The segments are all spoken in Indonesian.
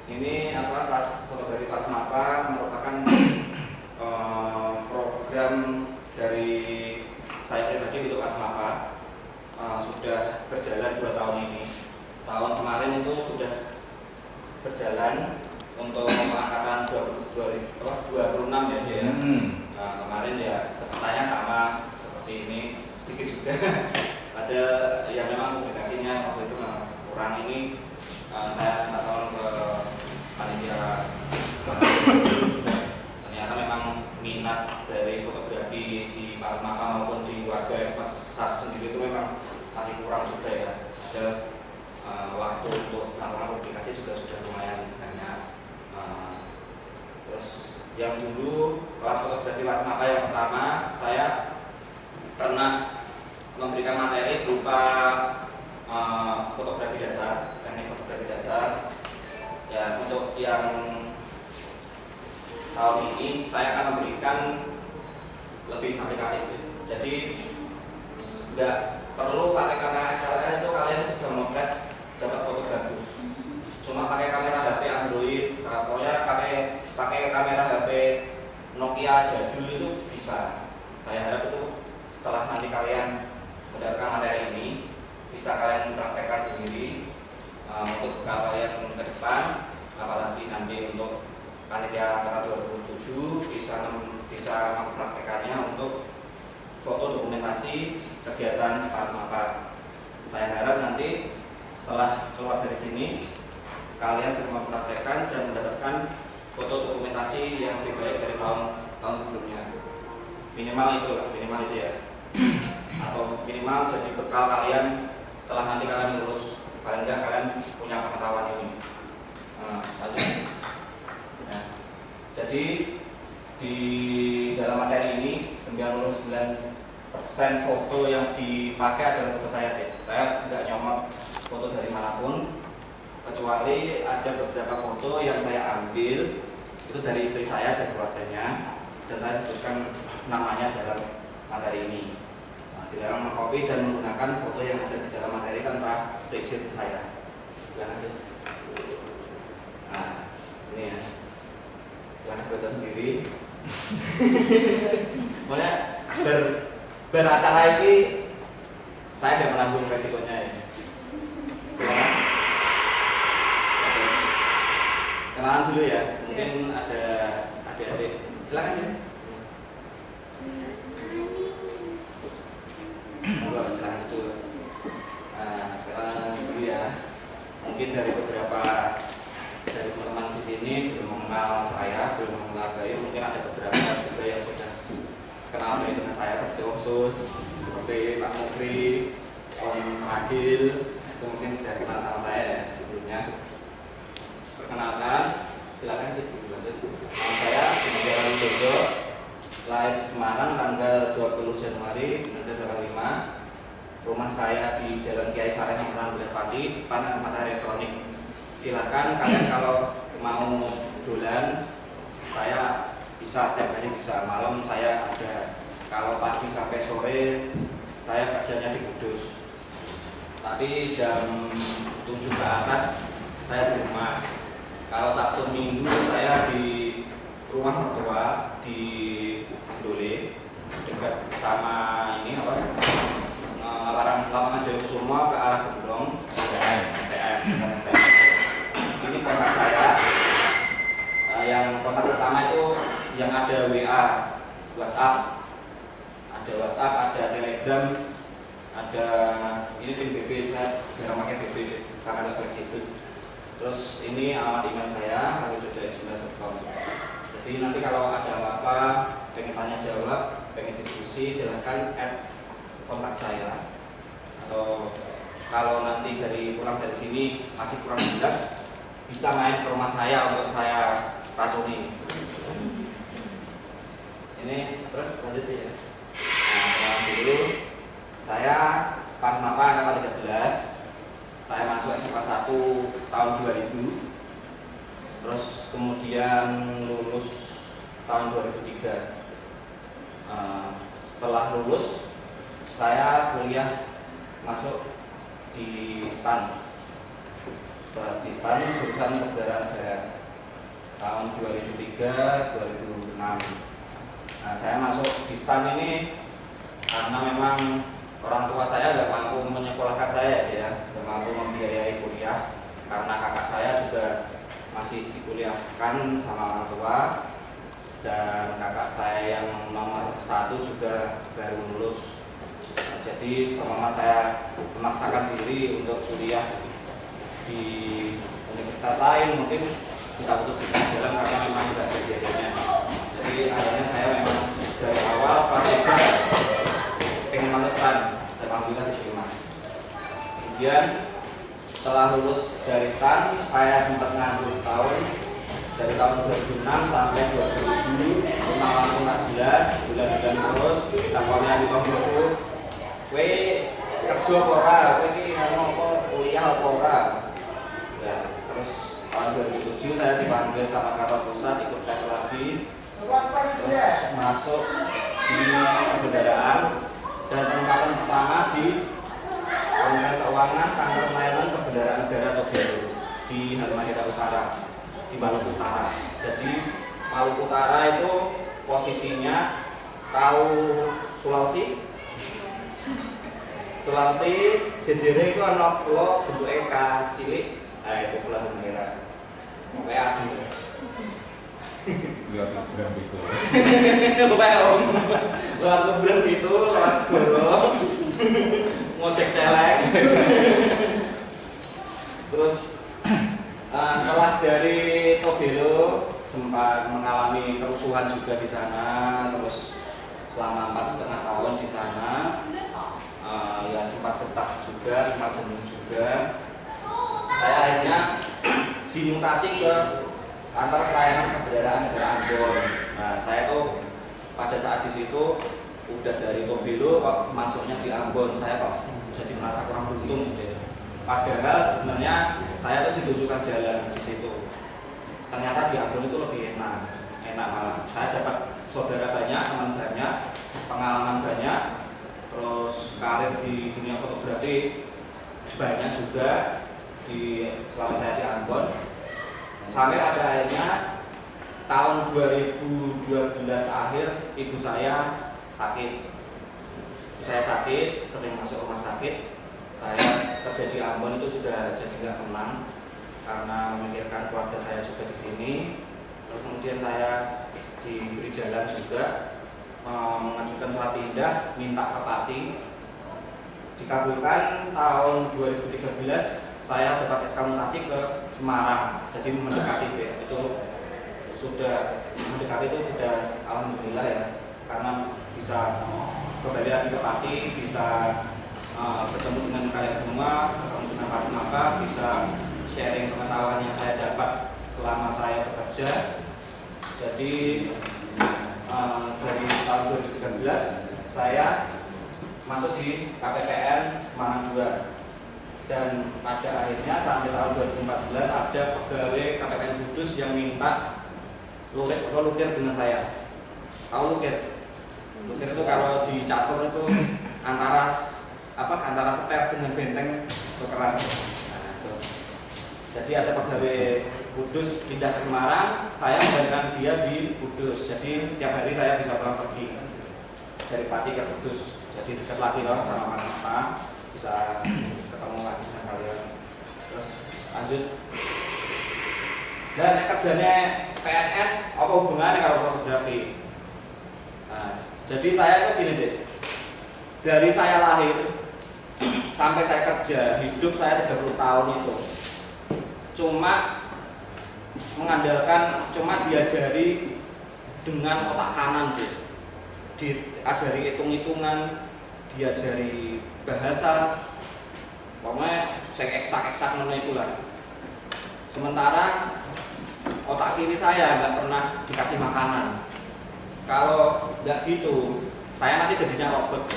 Ini apa, kelas fotografi kelas MAPA merupakan program dari saya pribadi untuk kelas MAPA. Sudah berjalan 2 tahun ini. Tahun kemarin itu sudah berjalan untuk pengangkatan 26 ya dia. Kemarin ya pesertanya sama seperti ini, sedikit juga. Ada yang memang publikasinya waktu itu kurang, ini saya minta tolong ke panitia. Ternyata memang minat dari fotografi di kelas MAPA maupun di warga kelas sendiri itu memang masih kurang juga ya. Ada waktu untuk melakukan publikasi juga sudah lumayan banyak. Terus yang dulu kelas fotografi kelas MAPA yang pertama, saya pernah memberikan materi berupa fotografi dasar, teknik fotografi dasar. Ya, untuk yang tahun ini saya akan memberikan lebih aplikatif. Jadi nggak perlu pakai kamera SLR, itu kalian bisa memotret dapat foto bagus. Cuma pakai kamera HP Android, pokoknya pakai kamera HP Nokia jadul itu bisa. Saya harap itu setelah nanti kalian mendapatkan materi ini bisa kalian praktekkan sendiri untuk bekal kalian ke depan, apalagi nanti untuk panitia angkatan 2007 bisa mempraktekannya untuk foto dokumentasi kegiatan kelas MAPA. Saya harap nanti setelah keluar dari sini kalian bisa mempraktekkan dan mendapatkan foto dokumentasi yang lebih baik dari tahun sebelumnya. Minimal itu ya. Atau minimal jadi bekal kalian setelah nanti kalian lulus, paling enggak kalian punya pengetahuan ini. Ya. Jadi di dalam materi ini 99% foto yang dipakai adalah foto saya deh. Saya nggak nyomot foto dari manapun, kecuali ada beberapa foto yang saya ambil itu dari istri saya dan keluarganya, dan saya sebutkan namanya dalam materi ini. Dilarang mengcopy dan menggunakan foto yang ada di dalam materi tanpa seizin saya. Silahkan aja. Nah, ini ya. Silahkan baca sendiri. Pokoknya beracara ini saya tidak menanggung resikonya ya. Silahkan. Oke. Kenalan dulu ya. Mungkin ada adik-adik. Silahkan ya. Enggak, silahkan itu. Kenalan dulu ya. Mungkin dari beberapa dari teman-teman di sini belum mengenal saya, belum mengenal Bayu. Mungkin ada beberapa juga yang sudah kenal Bayu dengan saya, seperti Om Sus, seperti Pak Mukri, Om Agil. Itu mungkin sudah kenal sama saya ya sebelumnya. Perkenalkan, silakan dilanjut. Nama saya Dimas Widodo, lahir di Semarang tanggal 20 Januari 1985. Rumah saya di Jalan Kiai Saleh Nomor 16 Pati, depan Mata Elektronik. Silakan kalian kalau mau dolan, saya bisa setiap hari, bisa malam saya ada. Kalau pagi sampai sore saya kerjanya di Kudus. Tapi jam 7 ke atas saya di rumah. Kalau Sabtu Minggu saya di rumah mertua di Dole, dekat sama ini apa? Lapangan Jayakusuma ke arah Gendong, STM. Ini kontak saya. Yang kontak pertama itu yang ada WA, WhatsApp, ada Telegram, ada ini tim BB, saya jarang pakai BB karena nggak fleksibel. Terus ini alamat email saya @jodoh@gmail.com. Jadi nanti kalau ada apa-apa, pengen tanya jawab, pengen diskusi, silahkan kontak saya. Atau kalau nanti pulang dari sini masih kurang jelas, bisa main ke rumah saya untuk saya racuni. Ini terus lanjut ya. Nah, dulu saya pas MAPA angkatan 13, saya masuk SMA 1 tahun 2000. Terus kemudian lulus tahun 2003. Setelah lulus saya kuliah masuk di STAN Setelah di STAN jurusan Kendaraan Darat tahun 2003-2006. Nah, saya masuk di STAN ini karena memang orang tua saya nggak mampu menyekolahkan saya, ya, nggak mampu membiayai kuliah karena kakak saya juga masih dikuliahkan sama orang tua, dan kakak saya yang nomor 1 juga baru lulus. Nah, jadi sama saya memaksakan diri untuk kuliah di universitas lain, mungkin bisa putus di jalan karena memang tidak ada biayanya. Jadi akhirnya saya memang dari awal pramuka pengen masuk STAN dan alhamdulillah diterima. Kemudian setelah lulus dari STAN, saya sempat nganggur setahun dari tahun 2006 sampai 2007. Rumah lampu nggak jelas, bulan-bulan terus. Tampaknya di tahun 20, "Kowe kerja apa ora? Kowe iki ngono apa kuliah apa ora?" Ya, terus tahun 2007 saya dipanggil sama kantor pusat ikut tes lagi. Terus masuk di kendaraan dan penempatan pertama di Kementerian Keuangan, Kantor Pelayanan Perbendaharaan Negara atau BPNU di Halmahera Utara, di Maluku Utara. Jadi Maluku Utara itu posisinya, tahu Sulawesi? Sulawesi jejere itu ana pulau bentuknya K cilik, nah itu Pulau Halmahera. Pokoknya adil. Lewat Lebaran itu. Pokoknya om, lewat Lebaran itu, lewat Segoro, ngojek celeng. Terus setelah dari Tobelo sempat mengalami kerusuhan juga di sana, terus selama 4,5 tahun di sana, ya sempat betah juga, sempat jenuh juga. Saya akhirnya dimutasi ke Kantor Pelayanan Perbendaharaan Negara Ambon. Nah, saya tuh pada saat di situ udah dari Tobelo kok masuknya di Ambon, saya kok jadi merasa kurang beruntung gitu. Padahal sebenarnya saya tuh ditujukan jalan di situ. Ternyata di Ambon itu lebih enak malah. Saya dapat saudara banyak, teman banyak, pengalaman banyak, terus karir di dunia fotografi banyak juga di selama saya di Ambon. Sampai pada akhirnya tahun 2012 akhir ibu saya sakit. Saya sakit, sering masuk rumah sakit. Saya kerja di Ambon itu sudah jadi nggak tenang karena memikirkan keluarga saya juga di sini. Terus kemudian saya diberi jalan juga, mengajukan surat pindah, minta ke Pati, dikabulkan. Tahun 2013 saya dapat SK mutasi ke Semarang, jadi mendekati itu sudah alhamdulillah ya, karena bisa kembali lagi ke Pati, bisa bertemu dengan kalian semua, bertemu dengan Pak Semaka, bisa sharing pengetahuan yang saya dapat selama saya bekerja. Jadi dari tahun 2013 saya masuk di KPPN Semarang 2. Dan pada akhirnya sampai tahun 2014 ada pegawai KPPN Kudus yang minta lukir dengan saya. Tahu lukir? Lukir itu kalau dicatur itu antara seter dengan benteng tukeran. Nah, itu. Jadi ada pegawai Kudus pindah ke Semarang, saya menggantikan dia di Kudus. Jadi tiap hari saya bisa pulang pergi dari Pati ke Kudus. Jadi dekat lagi loh sama Mas, bisa ketemu lagi dengan kalian. Terus lanjut. Dan kerjanya PNS apa hubungannya kalau fotografi? Nah, jadi saya tuh gini deh. Dari saya lahir sampai saya kerja, hidup saya 30 tahun itu cuma diajari dengan otak kanan deh. Diajari hitung-hitungan, diajari bahasa, pokoknya saya eksak-eksak mana itulah. Sementara otak kiri saya nggak pernah dikasih makanan. Kalau nggak gitu, saya nanti jadinya robot,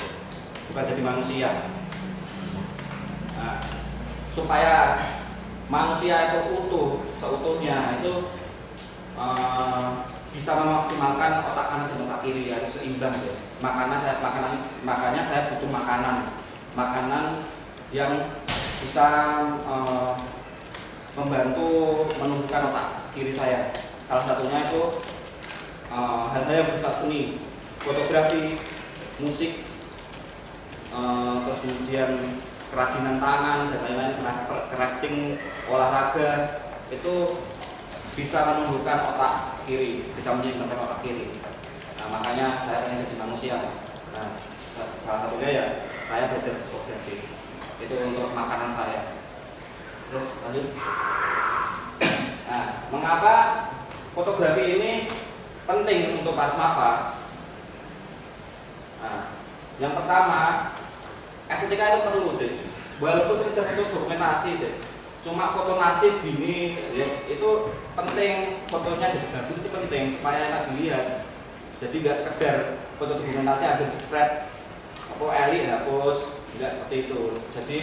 bukan jadi manusia. Nah, supaya manusia itu utuh, seutuhnya itu bisa memaksimalkan otak kanan dan otak kiri, harus seimbang ya. Makanya saya butuh makanan yang bisa membantu menumbuhkan otak kiri saya. Salah satunya itu hal-hal yang bersifat seni, fotografi, musik, terus kemudian kerajinan tangan dan lain-lain, crafting, olahraga, itu bisa menumbuhkan otak kiri, bisa menyeimbangkan otak kiri. Nah, makanya saya ingin jadi manusia. Nah, salah satunya ya saya belajar fotografi. Itu untuk makanan saya. Terus lanjut. Nah, mengapa fotografi ini penting untuk Pars Mapa? Nah, yang pertama, estetika itu perlu deh. Walaupun sekedar itu dokumentasi deh. Cuma foto narsis gini, ya, itu penting, fotonya jadi bagus itu penting supaya enak dilihat. Jadi nggak sekedar foto dokumentasi ambil jepret, apa elit hapus, nggak seperti itu. Jadi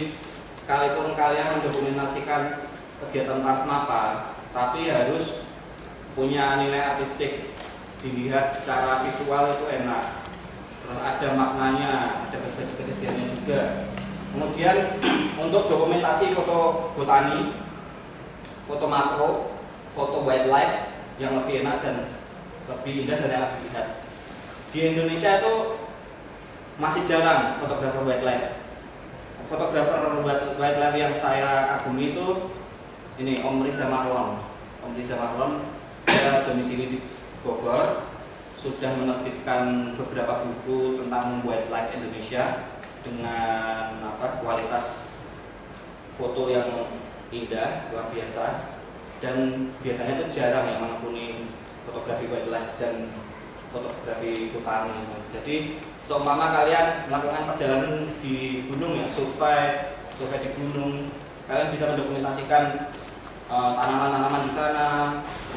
sekalipun kalian mendokumentasikan kegiatan Pars Mapa, tapi harus punya nilai artistik, dilihat secara visual itu enak, terus ada maknanya, ada kejadiannya juga. Kemudian untuk dokumentasi foto botani, foto makro, foto wildlife yang lebih enak dan lebih indah dan enak dilihat. Di Indonesia itu masih jarang fotografer wildlife. Fotografer wildlife yang saya kagumi itu ini Om Riza Marlon. Om Riza Marlon dia domisili di Bogor, sudah menerbitkan beberapa buku tentang wildlife Indonesia dengan kualitas foto yang indah, luar biasa, dan biasanya itu jarang yang menekuni fotografi wildlife dan fotografi botani. Jadi seumpama kalian melakukan perjalanan di gunung ya, survei di gunung, kalian bisa mendokumentasikan tanaman-tanaman di sana,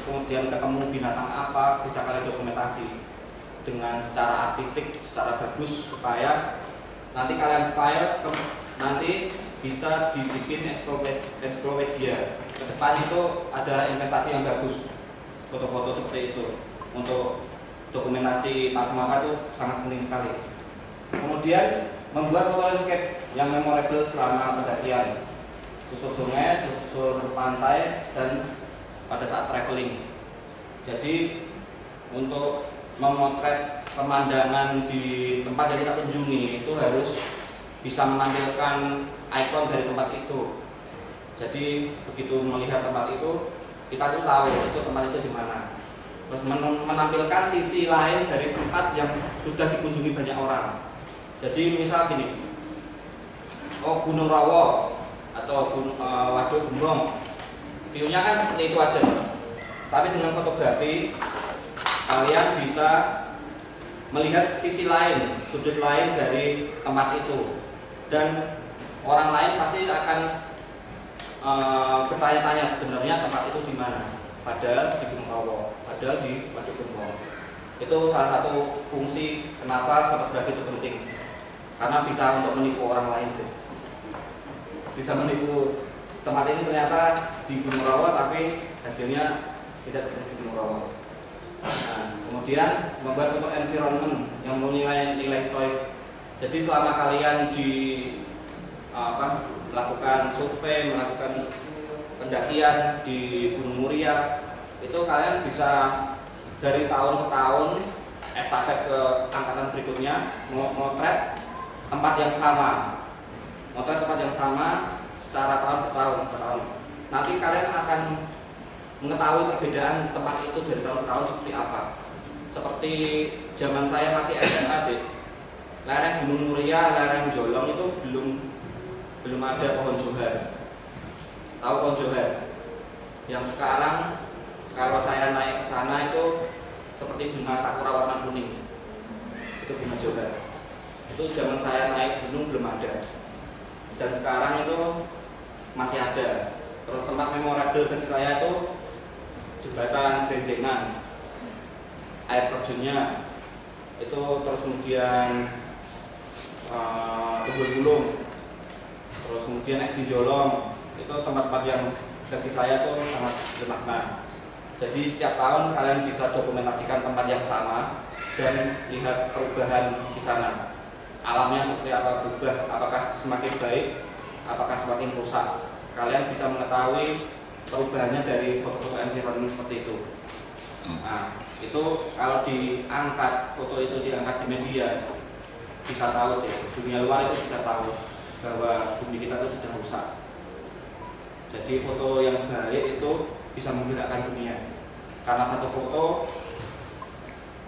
kemudian ketemu binatang apa, bisa kalian dokumentasi dengan secara artistik, secara bagus supaya nanti kalian file, nanti bisa dibikin Explopedia. Ke depan itu ada investasi yang bagus, foto-foto seperti itu. Untuk dokumentasi Pars Mapa itu sangat penting sekali. Kemudian membuat foto landscape yang memorable selama pendakian, susur sungai, susur pantai, dan pada saat traveling. Jadi untuk memotret pemandangan di tempat yang kita kunjungi itu harus bisa menampilkan ikon dari tempat itu. Jadi begitu melihat tempat itu, kita tuh tahu itu tempat itu di mana. Terus menampilkan sisi lain dari tempat yang sudah dikunjungi banyak orang. Jadi misal gini, oh Gunung Rawo atau Waduk Gembong, view-nya kan seperti itu aja. Tapi dengan fotografi kalian bisa melihat sisi lain, sudut lain dari tempat itu, dan orang lain pasti akan bertanya-tanya sebenarnya tempat itu di mana. Padahal di Gunung Rawo, padahal di Waduk Gembong. Itu salah satu fungsi kenapa fotografi itu penting, karena bisa untuk menipu orang lain, bisa menipu tempat ini ternyata di Gunung Rawo tapi hasilnya tidak seperti di Gunung Rawo. Nah, kemudian membuat foto environment yang mempunyai nilai stois. Jadi selama kalian melakukan survei, melakukan pendakian di Gunung Muria, itu kalian bisa dari tahun ke tahun estafet ke angkatan berikutnya motret tempat yang sama, secara tahun ke tahun. Nanti kalian akan mengetahui perbedaan tempat itu dari tahun ke tahun seperti apa. Seperti zaman saya masih SMA, lereng Gunung Muria, lereng Jolong itu belum ada pohon johar. Tahu pohon johar? Yang sekarang kalau saya naik ke sana itu seperti bunga sakura warna kuning. Itu bunga johar. Itu zaman saya naik gunung belum ada. Dan sekarang itu masih ada. Terus tempat memorable bagi saya itu jembatan Benjengan, air terjunnya itu, terus kemudian Tubul Gulung, terus kemudian Es di Jolong. Itu tempat-tempat yang bagi saya tuh sangat bermakna. Jadi setiap tahun kalian bisa dokumentasikan tempat yang sama dan lihat perubahan di sana. Alamnya seperti apa berubah, apakah semakin baik, apakah semakin rusak. Kalian bisa mengetahui perubahannya dari foto-foto environment seperti itu. Nah, itu kalau diangkat, foto itu diangkat di media, bisa tahu deh, dunia luar itu bisa tahu bahwa bumi kita itu sudah rusak. Jadi foto yang baik itu bisa menggerakkan dunia, karena satu foto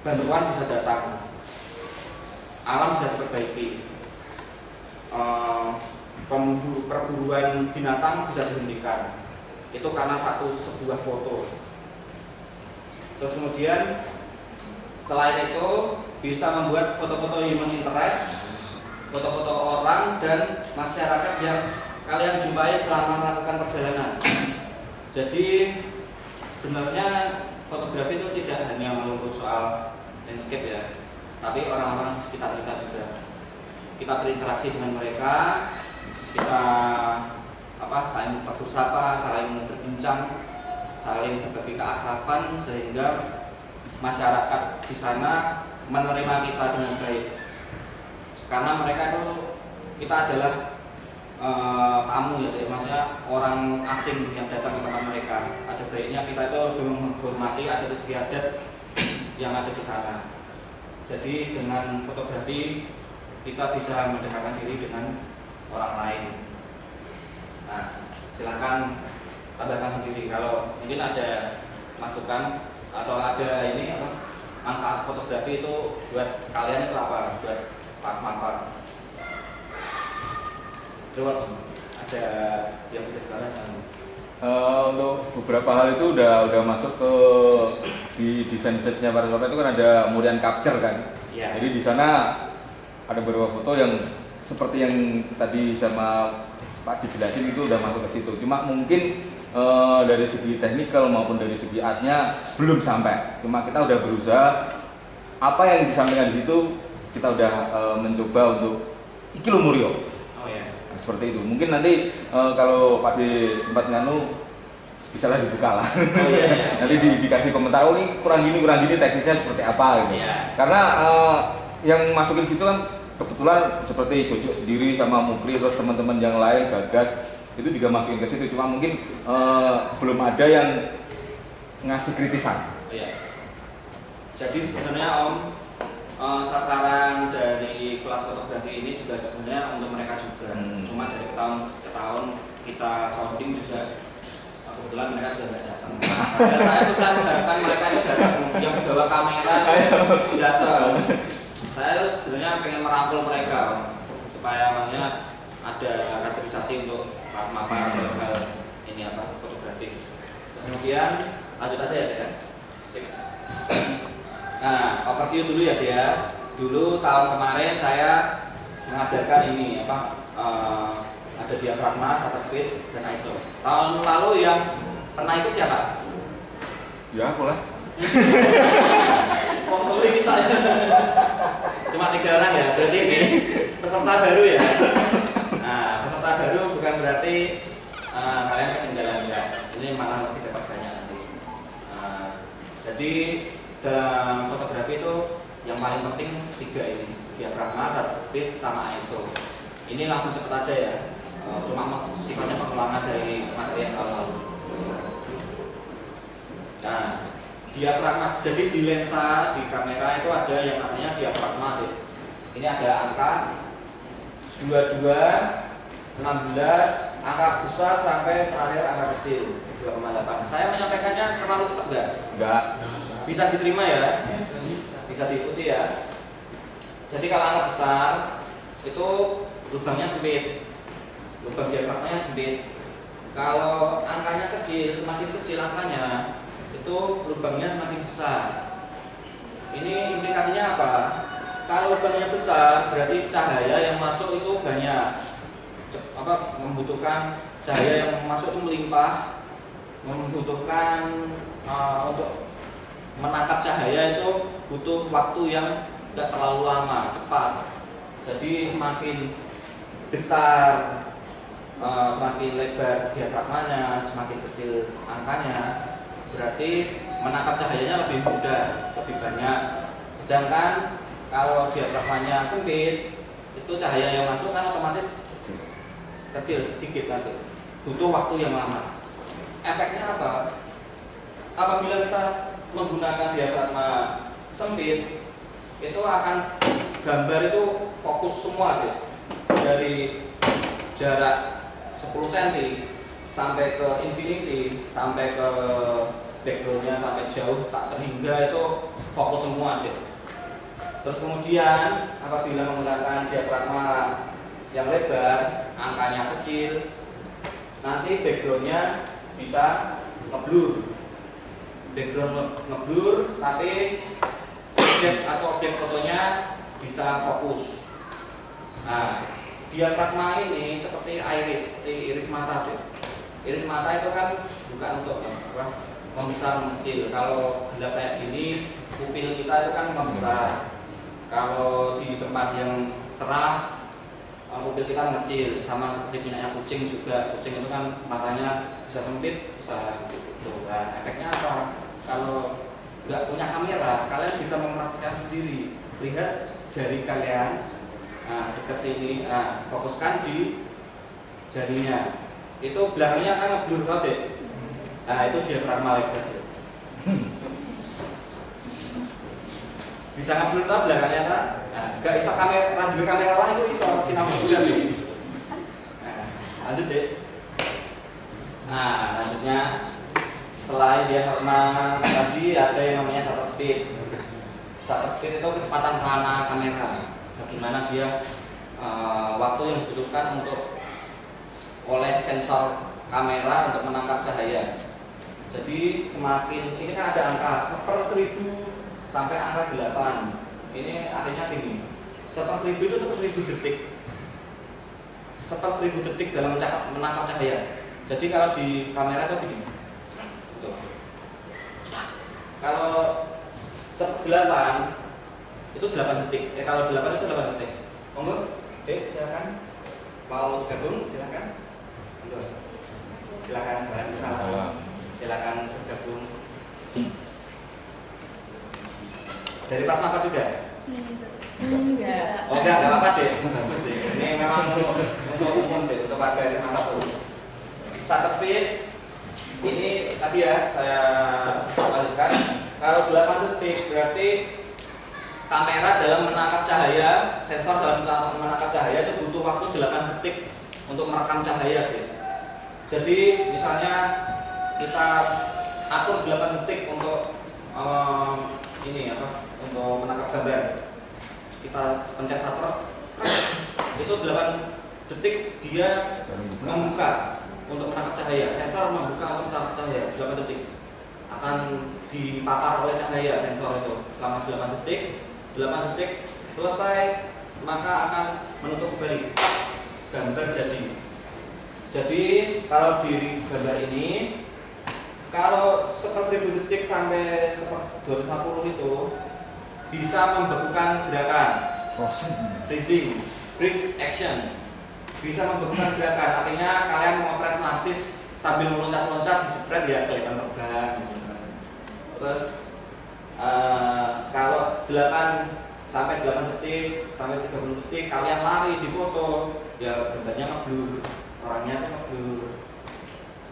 bantuan bisa datang, alam bisa diperbaiki, perburuan binatang bisa dihentikan. Itu karena sebuah foto. Terus kemudian selain itu bisa membuat foto-foto human interest, foto-foto orang dan masyarakat yang kalian jumpai selama melakukan perjalanan. Jadi sebenarnya fotografi itu tidak hanya melulu soal landscape ya, tapi orang-orang sekitar kita juga. Kita berinteraksi dengan mereka, kita saling tegur sapa, saling berbincang, saling berbagi keakraban sehingga masyarakat di sana menerima kita dengan baik. Karena mereka itu, kita adalah tamu ya, maksudnya orang asing yang datang ke tempat mereka. Ada baiknya kita itu lebih menghormati adat istiadat yang ada di sana. Jadi dengan fotografi kita bisa mendekatkan diri dengan orang lain. Nah, silakan tambahkan sendiri kalau mungkin ada masukan atau ada manfaat fotografi itu buat kalian itu apa, buat Pak Asmapar. Coba ada yang bisa dikatakan? Untuk beberapa hal itu udah masuk ke di fanpage-nya Pak Asmapar itu kan ada Murian Capture kan. Ya. Jadi di sana ada beberapa foto yang seperti yang tadi sama Pak dijelasin itu udah masuk ke situ. Cuma mungkin dari segi teknikal maupun dari segi artnya belum sampai. Cuma kita udah berusaha apa yang disampaikan di situ kita udah mencoba untuk iki lho Murio. Oh ya. Nah, seperti itu. Mungkin nanti kalau Pak D sempat nganu bisa lah dibuka lah. Oh, iya. Nanti dikasih komentar, oh ini kurang gini teknisnya seperti apa gitu. Iya. Karena yang masukin situ kan kebetulan seperti Jojo sendiri sama Mukli terus teman-teman yang lain Gagas itu juga masukin ke situ, cuma mungkin belum ada yang ngasih kritisan. Iya. Jadi sebenarnya sasaran dari kelas fotografi ini juga sebenarnya untuk mereka juga. Cuma dari tahun ke tahun kita sounding juga kebetulan mereka sudah tidak datang. Dan saya mengharapkan mereka itu datang, yang bawa kamera datang. Saya sebenarnya pengen merangkul mereka supaya maksudnya ada kategorisasi untuk Pak Asmapar dalam hal ini fotografi. Kemudian lanjut aja ya Dea. Nah, overview dulu ya Dea. Dulu tahun kemarin saya mengajarkan ini ada diafragma, shutter speed, dan ISO. Tahun lalu yang pernah ikut siapa? Ya aku lah. Pokoknya kita cuma 3 orang ya, berarti ini peserta baru ya. Nah, peserta baru bukan berarti kalian ketinggalan ya. Ini malah lebih dapat banyak nanti. Jadi dalam fotografi itu yang paling penting 3 ini, diafragma, shutter speed, sama ISO. Ini langsung cepet aja ya. Cuma sifatnya pengulangan dari materi yang lalu. Nah, diafragma. Jadi di lensa di kamera itu ada yang namanya diafragma deh. Ini ada angka 22, 16, angka besar sampai terakhir angka kecil 2,8. Saya menyampaikannya terlalu cepat enggak? Enggak. Bisa diterima ya? Bisa diikuti ya. Jadi kalau angka besar itu lubangnya sempit, lubang diafragmanya sempit. Kalau angkanya kecil, semakin kecil angkanya, itu lubangnya semakin besar. Ini implikasinya apa? Kalau lubangnya besar, berarti cahaya yang masuk itu banyak. Membutuhkan cahaya yang masuk itu melimpah, membutuhkan untuk menangkap cahaya itu butuh waktu yang tidak terlalu lama, cepat. Jadi semakin besar, semakin lebar diafragmanya, semakin kecil angkanya, berarti menangkap cahayanya lebih mudah, lebih banyak. Sedangkan kalau diafragmanya sempit, itu cahaya yang masuk kan otomatis kecil sedikit nanti, butuh waktu yang lama. efeknya apa? Apabila kita menggunakan diafragma sempit, itu akan gambar itu fokus semua deh. Dari jarak 10 cm sampai ke infinity, sampai ke backgroundnya sampai jauh tak terhingga, itu fokus semua deh. Terus kemudian apabila menggunakan diafragma yang lebar, angkanya kecil, nanti backgroundnya bisa ngeblur. Background ngeblur, tapi objek fotonya bisa fokus. Nah, diafragma ini seperti iris mata deh. Iris mata itu kan bukan untuk membesar mengecil. Kalau gelap kayak gini, pupil kita itu kan membesar. Kalau di tempat yang cerah, pupil kita mengecil. Sama seperti punyanya kucing juga. Kucing itu kan matanya bisa sempit, bisa gitu. Nah, efeknya apa? Kalau nggak punya kamera, kalian bisa mempraktikkan sendiri. Lihat jari kalian, dekat sini, fokuskan di jarinya. Itu belakangnya kan ngeblur banget. Nah, itu diafragma lebar. Bisa ngeblur tau belakangnya kan? Nah, nggak iso kamera lah itu iso sinau juga nih. Lanjut deh. Nah, lanjutnya selain diafragma tadi ada yang namanya shutter speed. Shutter speed itu kecepatan pelana kamera. Bagaimana dia waktu yang dibutuhkan untuk oleh sensor kamera untuk menangkap cahaya. Jadi semakin ini kan ada angka 1/1000 sampai angka 8. Ini artinya tinggi. 1/1000 itu 1/1000 detik. 1/1000 detik dalam menangkap cahaya. Jadi kalau di kamera itu begini. Kalau 8 itu 8 detik. Kalau 8 itu 8 detik. Monggo, Dek, silakan. Mau gabung, silakan. Silakan kalian bersama. Silakan bergabung. Dari pas apa juga? Enggak. Oh enggak apa-apa deh. Bagus deh. Ini memang untuk umum deh, untuk warga SMA 1. Shutter speed ini tadi ya saya lanjutkan. Kalau 8 detik berarti kamera dalam menangkap cahaya, sensor dalam menangkap cahaya itu butuh waktu 8 detik untuk merekam cahaya sih. Jadi misalnya kita atur 8 detik untuk untuk menangkap gambar. Kita pencet shutter, itu 8 detik dia membuka untuk menangkap cahaya. Sensor membuka untuk menangkap cahaya 8 detik. Akan dipapar oleh cahaya sensor itu selama 8 detik. 8 detik selesai, maka akan menutup kembali. Gambar jadi. Jadi kalau di gambar ini, kalau 1/1000 detik sampai 250 itu bisa membekukan gerakan freeze action, bisa membekukan gerakan. Artinya kalian memotret narsis sambil meloncat-loncat dijepret ya kelihatan terbang. Terus kalau 8 sampai 8 detik sampai 30 detik kalian lari di foto, ya gambarnya ngeblur, orangnya tuh ngeblur.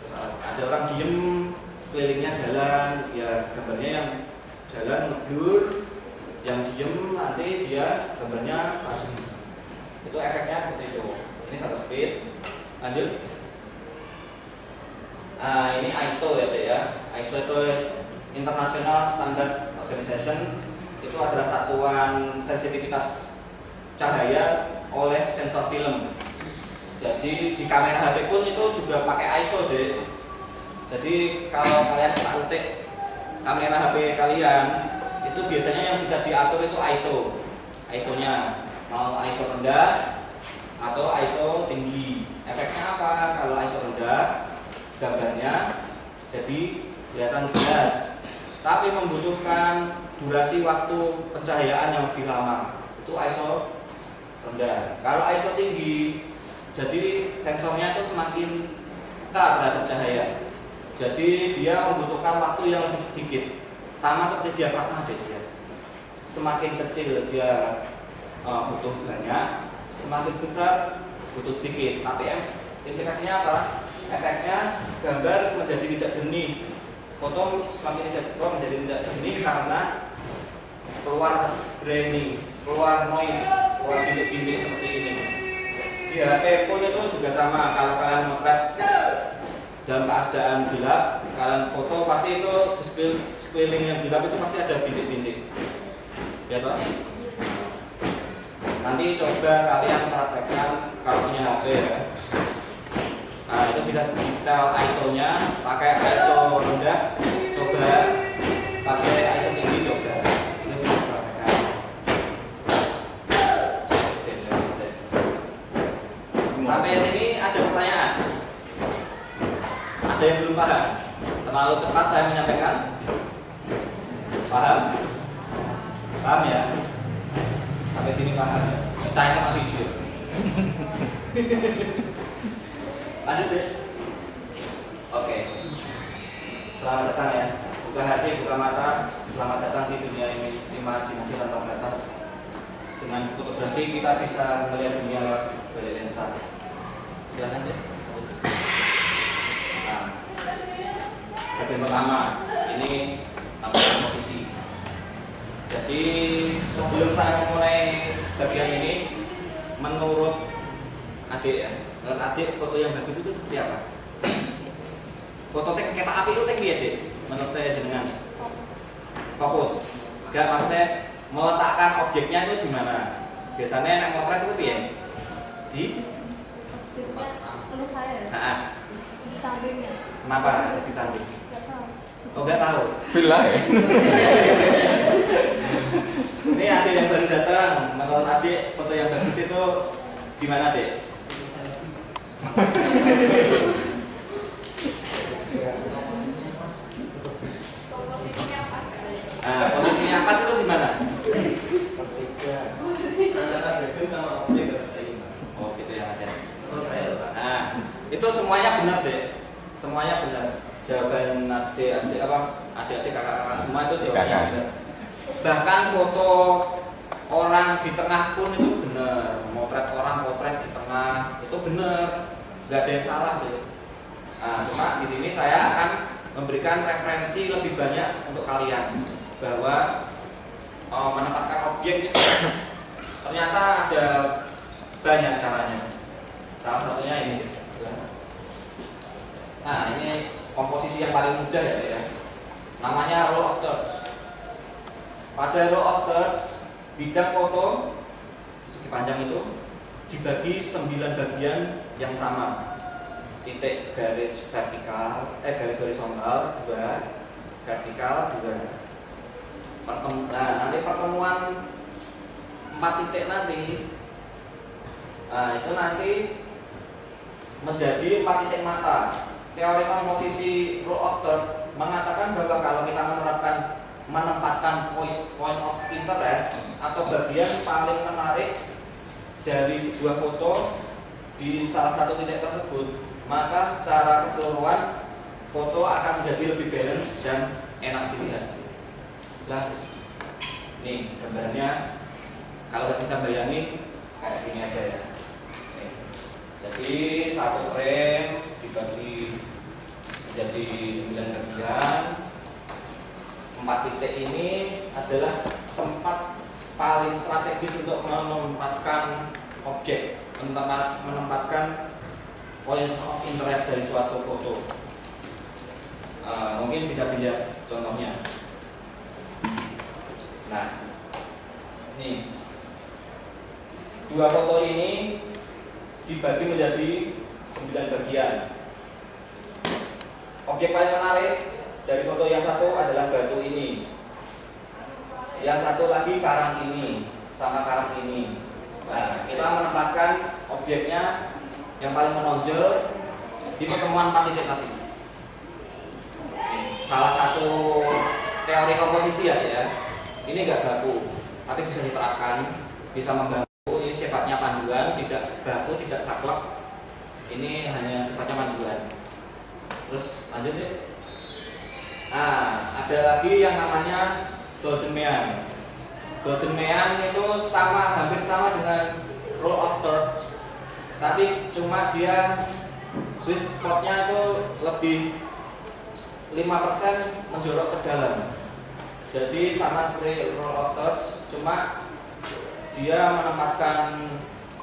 Terus ada orang diem sekelilingnya jalan, ya gambarnya yang jalan ngeblur, yang diem nanti dia gambarnya tajam. Itu efeknya seperti itu. Ini shutter speed. Lanjut. Ini ISO ya Dek ya. ISO itu International Standard Organization. Itu adalah satuan sensitivitas cahaya oleh sensor film. Jadi di kamera HP pun itu juga pakai ISO deh. Jadi kalau kalian ketik kamera HP kalian, itu biasanya yang bisa diatur itu ISO. ISO-nya mau ISO rendah atau ISO tinggi. Efeknya apa? Kalau ISO rendah, gambarnya jadi kelihatan jelas, tapi membutuhkan durasi waktu pencahayaan yang lebih lama. Itu ISO rendah. Kalau ISO tinggi, jadi sensornya itu semakin peka terhadap cahaya. Jadi dia membutuhkan waktu yang lebih sedikit. Sama seperti diafragma dia. Semakin kecil dia butuh banyak, semakin besar butuh sedikit. Tapi implikasinya apa? efeknya gambar menjadi tidak jernih, foto semakin tidak jernih menjadi tidak jernih karena keluar graining, keluar noise, keluar bintik-bintik seperti ini. Di HP pun itu juga sama. Kalau kalian motret dalam keadaan gelap, kalian foto pasti itu di sekeliling yang gelap itu pasti ada bintik-bintik. Ya toh? Nanti coba kalian praktekkan kalau punya HP ya. Nah, itu bisa di setel ISO-nya, pakai ISO rendah, coba pakai ISO tinggi coba. Itu bisa praktekkan. Sampai sini ada pertanyaan? Ada yang belum paham? Terlalu cepat saya menyampaikan? Paham? Paham ya? Sampai sini paham ya? Percaya sama jujur. Lanjut deh. Oke. Selamat datang ya. Buka hati, buka mata. Selamat datang di dunia imajinasi tanpa batas. Dengan fotografi kita bisa melihat dunia dari lensa. Silakan deh. Nah, bagian pertama ini namanya posisi. Jadi sebelum saya memulai bagian ini, menurut adik ya, menurut adik foto yang bagus itu seperti apa? Foto saya kereta api itu saya lihat deh, menurut saya dengan fokus. Enggak, maksudnya meletakkan objeknya itu di mana? Biasanya yang motret itu ya di Objeknya menurut saya di sampingnya. Kenapa ada di samping? Nggak tahu. Oh, nggak tahu. Villa ya. Ini adik yang baru datang, menurut adik foto yang bagus itu di mana dek? Komposisinya pas kali. Nah, posisinya pas itu di mana? Oh, gitu ya Mas ya. Nah, itu semuanya benar deh. Semuanya benar. Jawaban adik-adik adik-adik kakak-kakak semua itu jawabannya benar. Bahkan foto orang di tengah pun itu benar. Motret orang potret di tengah itu benar. Nggak ada yang salah deh. Nah, cuma di sini saya akan memberikan referensi lebih banyak untuk kalian bahwa menempatkan objek itu ternyata ada banyak caranya. Salah satunya ini. Nah, ini komposisi yang paling mudah ya. Namanya roll of thirds. Pada roll of thirds, bidang foto segi panjang itu dibagi 9 bagian yang sama. Titik garis vertikal, garis horizontal 2, vertikal 2. Nah, nanti pertemuan 4 titik nanti, nah itu nanti menjadi 4 titik mata. Teori komposisi rule of third mengatakan bahwa kalau kita menempatkan point of interest atau bagian paling menarik dari sebuah foto di salah satu titik tersebut, maka secara keseluruhan foto akan menjadi lebih balance dan enak dilihat. Nah, nih gambarnya kalau nggak bisa bayangin kayak gini aja ya. Nih. Jadi satu frame dibagi menjadi 9 bagian. 4 titik ini adalah tempat paling strategis untuk menempatkan objek, menempatkan point of interest dari suatu foto. Mungkin bisa dilihat contohnya. Nah, nih 2 foto ini dibagi menjadi 9 bagian. Objek paling menarik dari foto yang satu adalah batu ini. Yang satu lagi karang ini sama karang ini. Nah, kita menempatkan objeknya yang paling menonjol di pertemuan 4 titik tadi. Salah satu teori komposisi ya. Ini enggak baku, tapi bisa diterapkan, bisa membantu. Ini sifatnya panduan, tidak baku, tidak saklek. Ini hanya sifatnya panduan. Terus lanjut deh. Nah, ada lagi yang namanya golden mean. Golden mean itu hampir sama dengan rule of third, tapi cuma dia Sweet spotnya itu lebih 5% menjorok ke dalam. Jadi sama seperti roll of touch, cuma dia menempatkan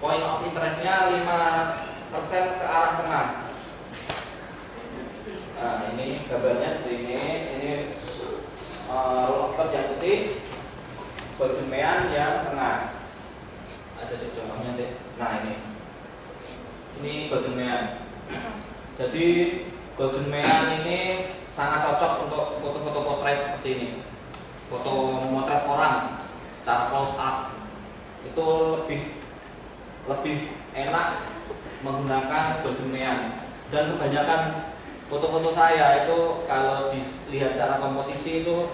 point of interestnya 5% ke arah tengah. Nah, ini gambarnya seperti ini. Ini roll of touch yang putih, Bourguignon yang tengah. Ada di contohnya deh. Nah ini Bourguignon. Jadi Bourguignon ini sangat cocok untuk foto-foto potret seperti ini. Foto motret orang secara close up itu lebih enak menggunakan Bourguignon. Dan kebanyakan foto-foto saya itu kalau dilihat secara komposisi itu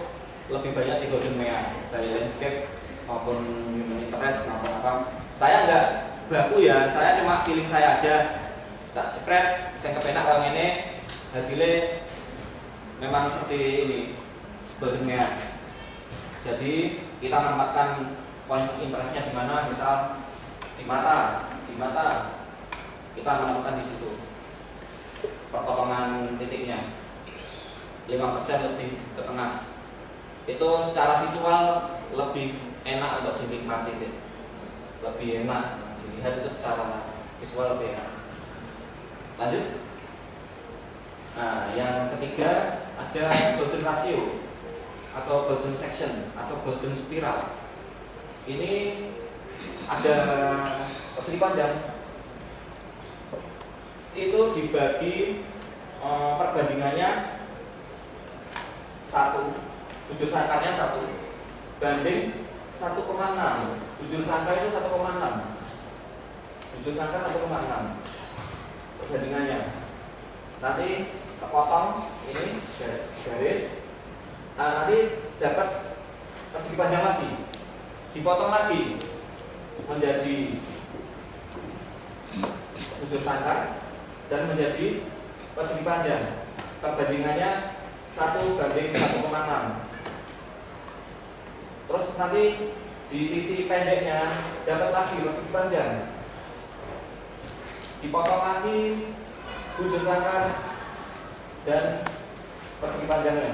lebih banyak di Bourguignon, dari landscape maupun human interest maupun apa. Saya nggak baku ya, saya cuma feeling saya aja. Tak cepret, saya kepenak orang ini hasilnya memang seperti ini Bourguignon. Jadi kita menempatkan point interestnya di mana, misal di mata kita menempatkan di situ perpotongan titiknya 5% lebih ke tengah. Itu secara visual lebih enak untuk dinikmati, lebih enak dilihat, itu secara visual lebih enak. Lanjut. Nah, yang ketiga ada Bowden ratio atau Bowden section atau Bowden spiral. Ini ada persegi panjang. Itu dibagi perbandingannya 1, bujur sangkarnya 1 banding 1,6. Bujur sangkar itu 1,6. Bujur sangkar 1,6. Perbandingannya. Nanti kepotong ini garis. Nah, nanti dapat persegi panjang lagi. Dipotong lagi menjadi bujur sangkar dan menjadi persegi panjang. Perbandingannya 1:1,6. Terus nanti di sisi pendeknya dapat lagi persegi panjang. Dipotong lagi bujur sangkar dan persegi panjangnya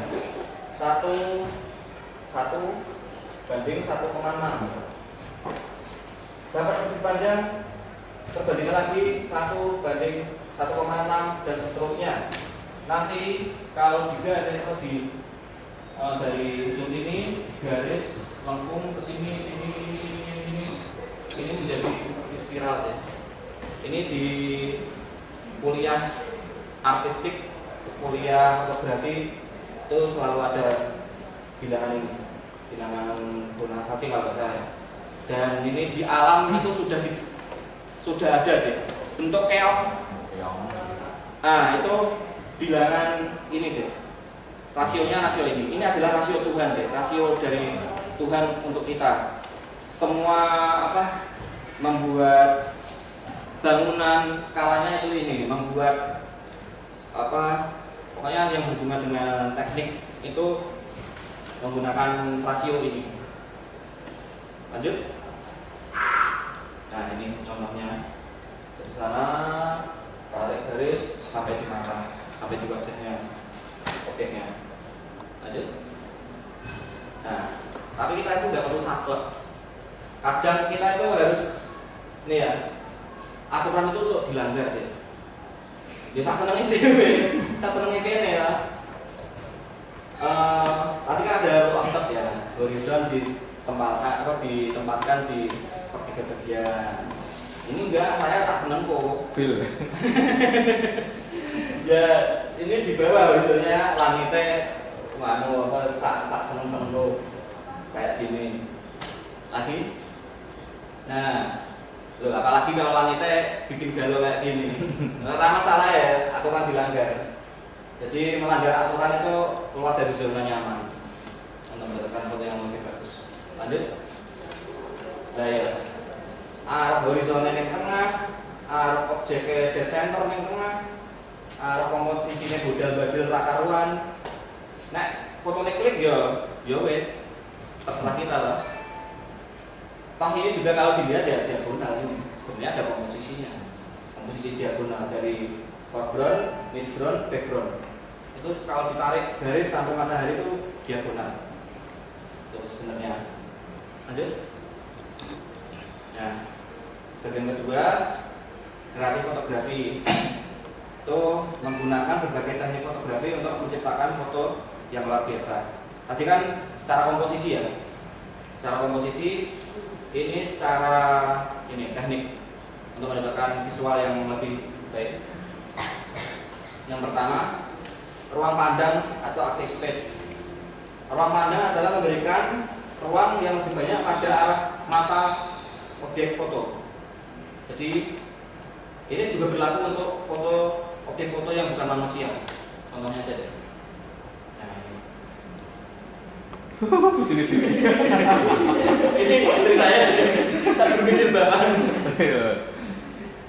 1:1 banding 1,6. Dapat persegi panjang, perbandingan lagi 1:1,6 dan seterusnya. Nanti kalau digaris dari ujung sini garis lengkung ke sini, ini menjadi seperti spiral ya. Ini di kuliah artistik, kuliah fotografi itu selalu ada bilangan ini, bilangan Bonavati kalau nggak salah. Dan ini di alam itu sudah ada deh untuk keong. Nah, itu bilangan ini deh. Rasionya rasio ini. Ini adalah rasio Tuhan deh, rasio dari Tuhan untuk kita. Semua membuat bangunan skalanya itu ini, membuat pokoknya yang berhubungan dengan teknik itu menggunakan rasio ini. Lanjut. Nah, ini contohnya. Dari sana tarik garis sampai di mata, sampai di wajahnya, objeknya. Lanjut. Nah, tapi kita itu nggak perlu saklek. Kadang kita itu harus nih ya, aturan itu untuk dilanggar ya. Dia tak seneng itu, tak seneng itu ya. Tadi kan ada rotor ya, horizon ditempatkan di sepertiga bagian. Ini enggak, saya tak seneng kok. Feel. Ya, ini di bawah horizonnya langitnya sak seneng kok. Kayak gini. Lagi. Nah, loh, apalagi kalau langitnya bikin galau kayak gini. Karena masalah ya, aturan dilanggar. Jadi melanggar aturan itu keluar dari zona nyaman untuk mendapatkan foto yang lebih bagus. Lanjut. Nah ya, arah horizon yang tengah, arah objeknya dead center yang tengah, arah komposisinya budal badil rakaruan. Nah, fotonya klik yo wes, terserah kita lah. Toh ini juga kalau dilihat ya diagonal ini, sebenarnya ada komposisinya, komposisi diagonal dari foreground, midground, background. Itu kalau ditarik garis sampai matahari itu diagonal. Itu sebenarnya. Lanjut. Nah, bagian kedua kreatif fotografi itu menggunakan berbagai teknik fotografi untuk menciptakan foto yang luar biasa. Tadi kan secara komposisi ya. Secara komposisi ini secara teknik untuk mendapatkan visual yang lebih baik. Yang pertama, ruang pandang atau active space. Ruang pandang adalah memberikan ruang yang lebih banyak pada arah mata objek foto. Jadi ini juga berlaku untuk objek foto yang bukan manusia. Contohnya aja deh. Nah, ini istri saya tak berjilbaban.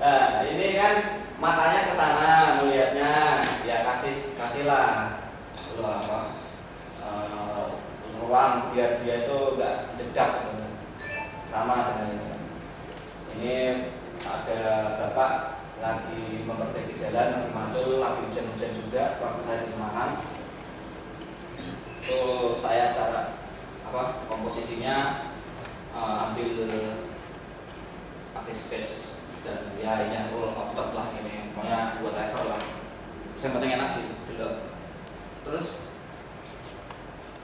Nah, ini kan matanya ke sana melihatnya, ya kasihlah ruang biar dia itu enggak jedak sama dengan ini. Ini ada bapak lagi memperbaiki jalan, lagi macul, lagi hujan-hujan juga waktu saya di Semarang. Itu saya secara komposisinya ambil active space dan ya ini roll of top lah, ini pokoknya buat level lah, yang penting enak gitu. Terus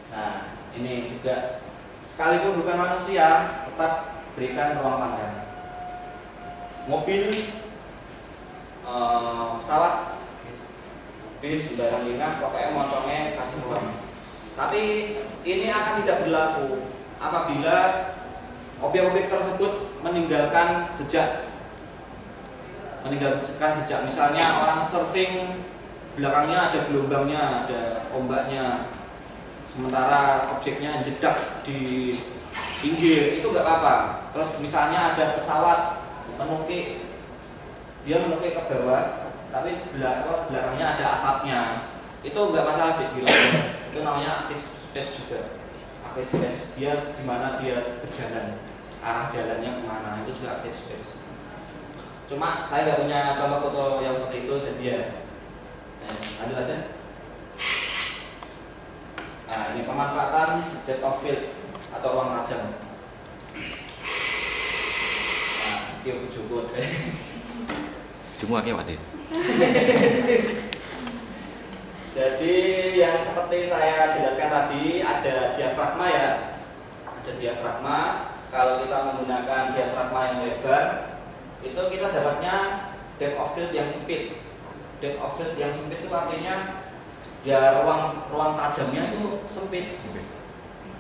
nah ini juga sekalipun bukan manusia tetap berikan ruang pandang. Mobil, pesawat, bis, barang ringan, pokoknya motornya kasih ruang. Tapi ini akan tidak berlaku apabila objek-objek tersebut meninggalkan jejak. Misalnya orang surfing, belakangnya ada gelombangnya, ada ombaknya, sementara objeknya jedak di pinggir, itu nggak apa-apa. Terus misalnya ada pesawat menukik ke bawah, tapi belakangnya ada asapnya, itu nggak masalah dibilang. Itu namanya active space juga. Active space dia di mana dia berjalan, arah jalannya kemana, itu juga active space. Cuma saya nggak punya contoh foto yang seperti itu, jadi ya lanjut aja. Nah, ini pemanfaatan depth of field atau ruang tajam. Nah, yuk jukut. Cuma kayak Pak Dit. Jadi yang seperti saya jelaskan tadi, ada diafragma ya. Ada diafragma. Kalau kita menggunakan diafragma yang lebar, itu kita dapatnya depth of field yang sempit. Depth of field yang sempit itu artinya ya ruang tajamnya itu sempit.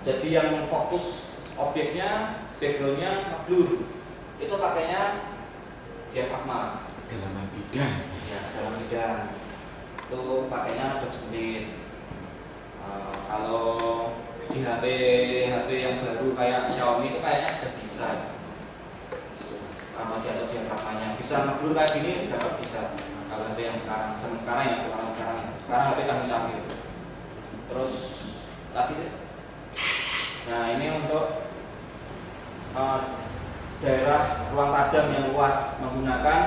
Jadi yang fokus objeknya, backgroundnya blur, itu pakainya diafragma. Kedalaman bidang. Ya, dalam bidang itu pakainya depth sempit. Kalau di HP yang baru kayak Xiaomi itu kayaknya sudah bisa. Sama dia atau diafragmanya bisa ngeblur kayak gini dapat bisa. Kalau HP yang zaman sekarang ya, bukan sekarang HP canggih-canggih. Terus lagi deh. Nah, ini untuk daerah ruang tajam yang luas menggunakan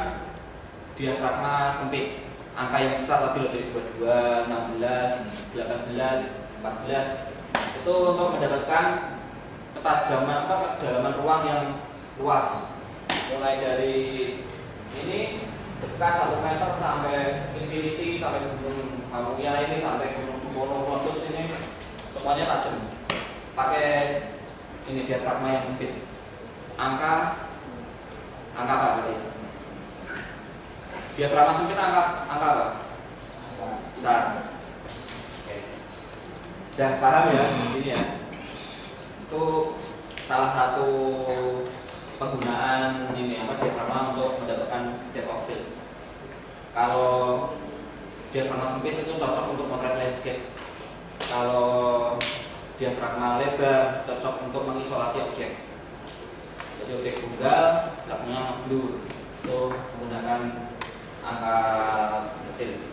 diafragma sempit. Angka yang besar tadi dari 22, 16, 18, 14 itu untuk mendapatkan kedalaman ruang yang luas. Mulai dari ini dekat 1 meter sampai infinity, sampai gunung Hamuya ini, sampai gunung Monomotus ini semuanya tajam. Pakai ini diafragma yang sempit. Angka apa sih? Diafragma sempit angka apa? Besar. Oke. Udah paham ya di sini ya? Itu salah satu penggunaan ini diafragma untuk mendapatkan depth of field. Kalau diafragma sempit itu cocok untuk motret landscape. Kalau diafragma lebar cocok untuk mengisolasi objek. Jadi objek tunggal, belakangnya blur, itu menggunakan angka kecil.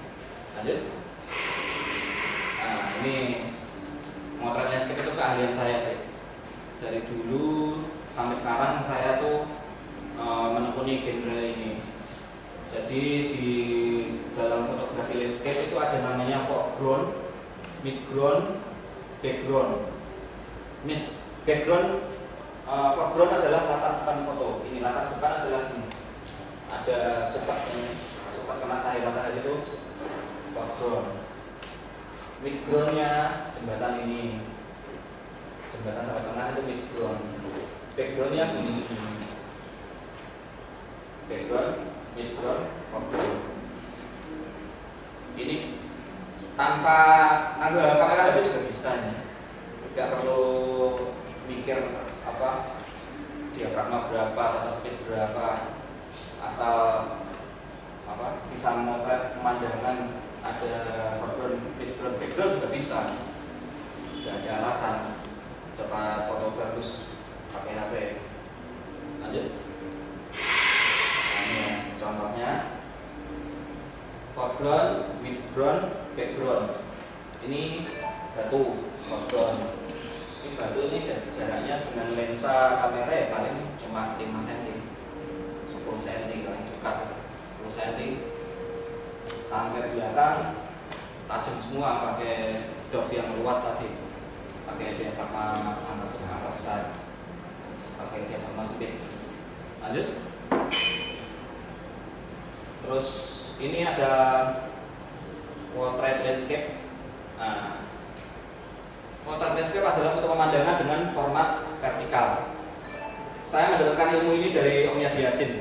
Lanjut. Nah, ini motret landscape itu keahlian saya deh. Dari dulu sampai sekarang saya tuh menekuni genre ini. Jadi di dalam fotografi landscape itu ada namanya foreground, midground, background. Background, foreground adalah latar depan foto. Ini latar depan adalah ini. Ada sukat yang sukat kena cahaya matahari itu foreground. Midgroundnya jembatan ini, jembatan sampai tengah itu midground. Backgroundnya ini. Background, midground, foreground. Ini tanpa ngambil kamera HP juga bisa nih. Nggak perlu mikir apa diafragma berapa, shutter speed berapa, asal apa bisa memotret pemandangan, ada foreground, midground, background juga bisa. Tidak ada alasan dapat foto bagus pakai HP. Lanjut. Nah, ini ya, contohnya foreground, midground, background. Ini batu foreground. Ini batu ini jaraknya dengan lensa kamera ya paling cuma 5 cm, 10 cm paling dekat, 10 cm sampai belakang tajam semua, pakai dove yang luas tadi, pakai diafragma agak besar, pakai diafragma sempit. Lanjut. Terus ini ada portrait landscape. Nah, portrait landscape adalah foto pemandangan dengan format vertikal. Saya mendapatkan ilmu ini dari Om Yadi Yasin.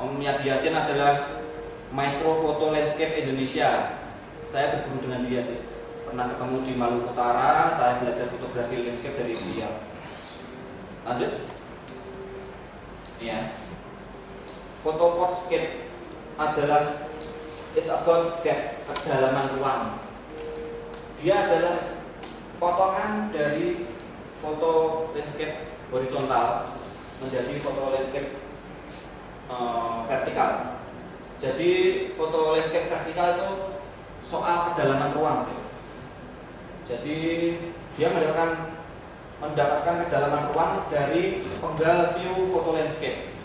Om Yadi Yasin adalah maestro foto landscape Indonesia. Saya berguru dengan dia, pernah ketemu di Maluku Utara. Saya belajar fotografi landscape dari dia. Lanjut. Ya. Foto portrait adalah it's about depth, kedalaman ruang. Dia adalah potongan dari foto landscape horizontal menjadi foto landscape vertikal. Jadi foto landscape vertikal itu soal kedalaman ruang. Jadi dia mendapatkan kedalaman ruang dari sepenggal view foto landscape.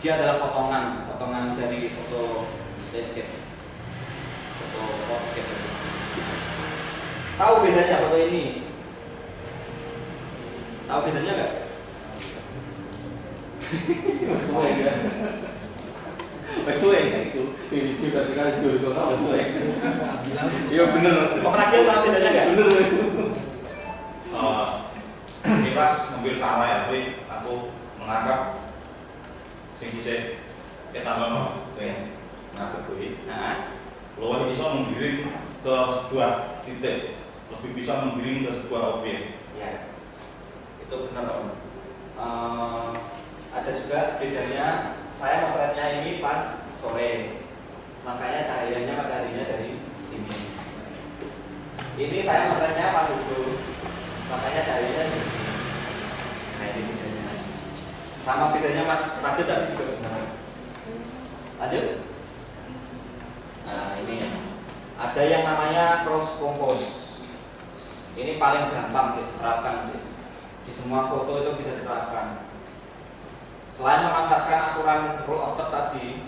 Dia adalah potongan dari foto landscape, foto landscape. Tahu bedanya foto ini? Tahu bedanya nggak? Sesuai kan? Sesuai kan itu? Ini vertikal itu horizontal sesuai. Iya bener. Pernah tahu bedanya nggak? Bener. Sekilas hampir sama ya, tapi aku menganggap sing dhisik ketanono sing ngatur kuwi. Nah, Luwih bisa menggiring ke sebuah titik, lebih bisa menggiring ke sebuah objek. ya, itu benar Om. Ada juga bedanya. Saya motretnya ini pas sore, makanya cahayanya mataharinya dari sini. Ini saya motretnya pas subuh, makanya cahayanya dari sini. Nah, ini bedanya. Sama bedanya Mas Radit tadi juga benar. Lanjut. Nah, ini ada yang namanya cross compose. Ini paling gampang diterapkan di semua foto itu bisa diterapkan. Selain memanfaatkan aturan rule of third tadi,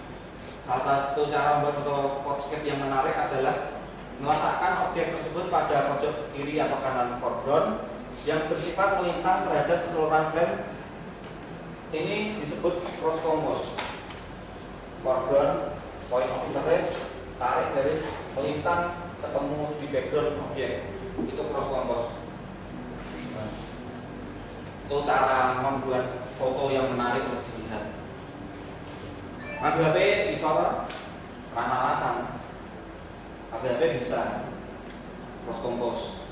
salah satu cara membuat foto portrait yang menarik adalah meletakkan objek tersebut pada pojok kiri atau kanan foreground yang bersifat melintang terhadap keseluruhan frame. Ini disebut cross compose. Foreground, point of interest, tarik garis, melintang, ketemu di background objek. Itu cross compose. Itu cara membuat foto yang menarik untuk dilihat. Ambil HP bisa karena alasan. Ambil HP bisa cross compose.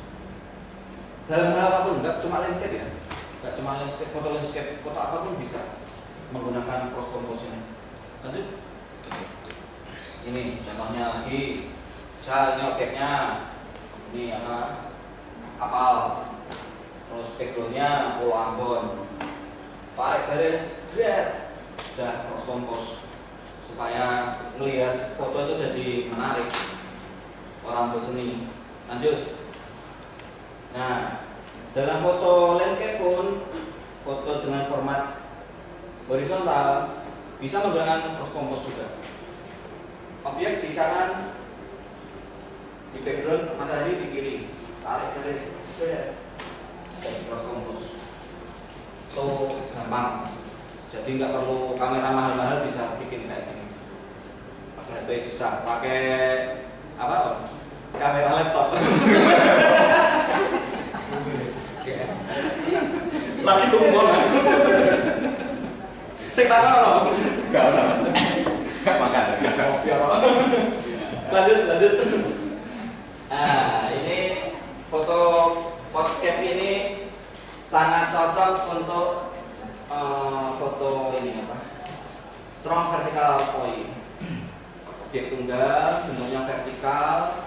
Dalam hal apapun, enggak cuma landscape ya. Enggak cuma landscape, foto apapun bisa menggunakan cross compose ini. Lanjut. Ini contohnya lagi. Ini objeknya. Ini apa? Kapal. Terus backgroundnya Pulau Ambon. Tarik garis, udah cross compose supaya melihat foto itu jadi menarik, orang berseni. Lanjut. Nah, dalam foto landscape pun, foto dengan format horizontal bisa menggunakan cross compose juga. objek di kanan, di background matahari di kiri, tarik garis, cross kompos. Itu gampang. Jadi nggak perlu kamera mahal-mahal, bisa bikin kayak gini. Pakai HP bisa, pakai apa? Kamera laptop. Lagi tumbol. Sing takon loh. Enggak makan. Lanjut. Nah, ini foto Podscape ini sangat cocok untuk foto ini apa? Strong vertical point. Objek tunggal, bentuknya vertikal,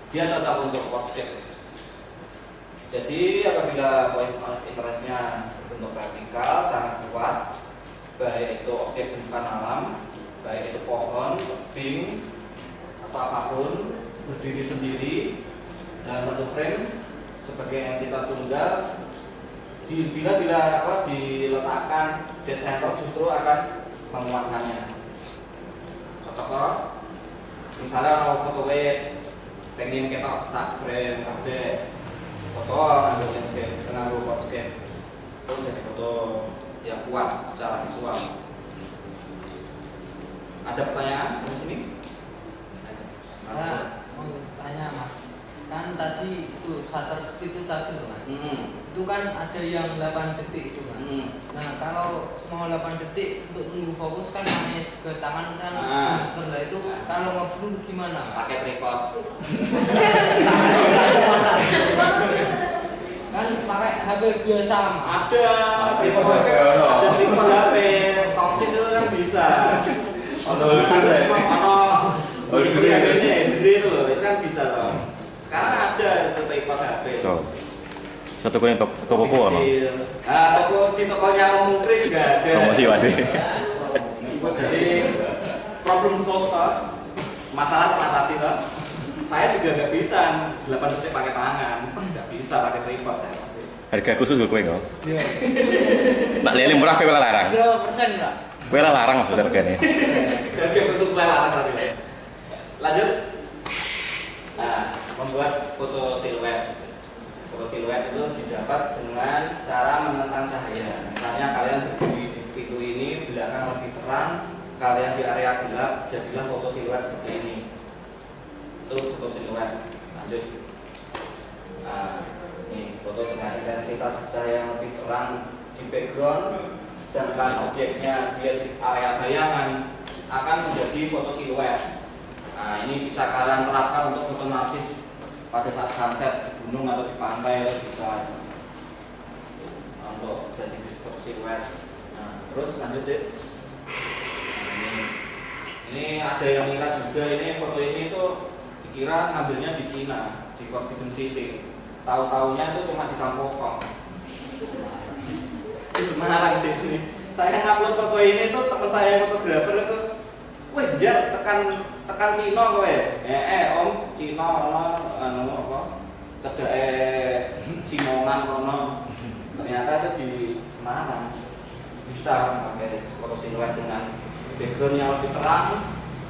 dia cocok untuk Podscape. Jadi apabila point of interestnya berbentuk vertikal sangat kuat, baik itu objek bukan alam, baik itu pohon, tebing, atau apapun berdiri sendiri dalam satu frame sebagai entitas tunggal, bila diletakkan dead center justru akan menguatkannya. Cocok kok? Misalnya kalau foto pengen ketok sak frame kabeh, foto ambil landscape, pengaruh Podscape, itu jadi foto yang kuat secara visual. Ada pertanyaan di sini? Nah, mau tanya Mas, kan tadi itu shutter speed itu tadi loh Mas. Itu kan ada yang 8 detik itu Mas. Nah kalau mau 8 detik untuk tunggu fokus kan hanya ke tangan kan setelah itu kalau ngeblur gimana Mas? Pakai tripod. Kan pakai HP biasa Mas. Ada tripod HP. Ada tripod HP. Tongsis itu kan bisa. Ini itu kan bisa loh. Sekarang ada itu tripod HP. Satu kuning toko apa? Di tokonya Om Mukri juga ada. Promosi waduh. Jadi problem solve, masalah teratasi toh. Saya juga nggak bisa 8 detik pakai tangan, nggak bisa pakai tripod saya pasti. Harga khusus gue kok. Mbak Leli murah kowe larang. Berapa persen Mbak? Kowe larang maksudnya regane. Harga khusus larang tapi. Lanjut. Nah, membuat foto siluet. Foto siluet itu didapat dengan cara menentang cahaya. Misalnya kalian berdiri di pintu ini, belakang lebih terang, kalian di area gelap, jadilah foto siluet seperti ini. Itu foto siluet. Lanjut. Nah, ini foto dengan intensitas cahaya yang lebih terang di background, sedangkan objeknya dia di area bayangan, akan menjadi foto siluet. Nah, ini bisa kalian terapkan untuk foto narsis pada saat sunset di gunung atau di pantai, bisa untuk jadi foto siluet. Nah, terus lanjut deh. Nah, ini ada yang ngira juga ini foto ini tuh dikira ngambilnya di Cina, di Forbidden City. Tahu-taunya itu cuma di Sampokong. Di Semarang deh ini. Saya ngupload foto ini tuh teman saya yang fotografer itu, wih jar tekan Cina kowe. Om Cina ono apa? Cedake Simongan ono. Ternyata itu di Semarang. Bisa pakai foto siluet dengan background yang lebih terang,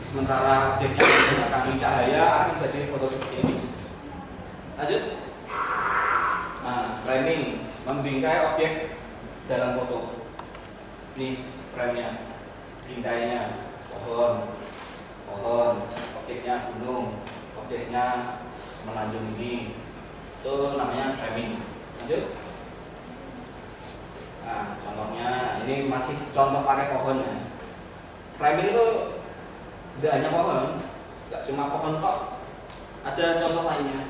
sementara objeknya menggunakan cahaya akan jadi foto seperti ini. Lanjut. Nah, framing, membingkai objek dalam foto. Ini frame-nya, bingkainya, pohon, objeknya gunung, objeknya menanjung ini, itu namanya framing. Lanjut. Nah, contohnya ini masih contoh pakai pohon ya. Framing itu tidak hanya pohon, tidak cuma pohon tok, ada contoh lainnya.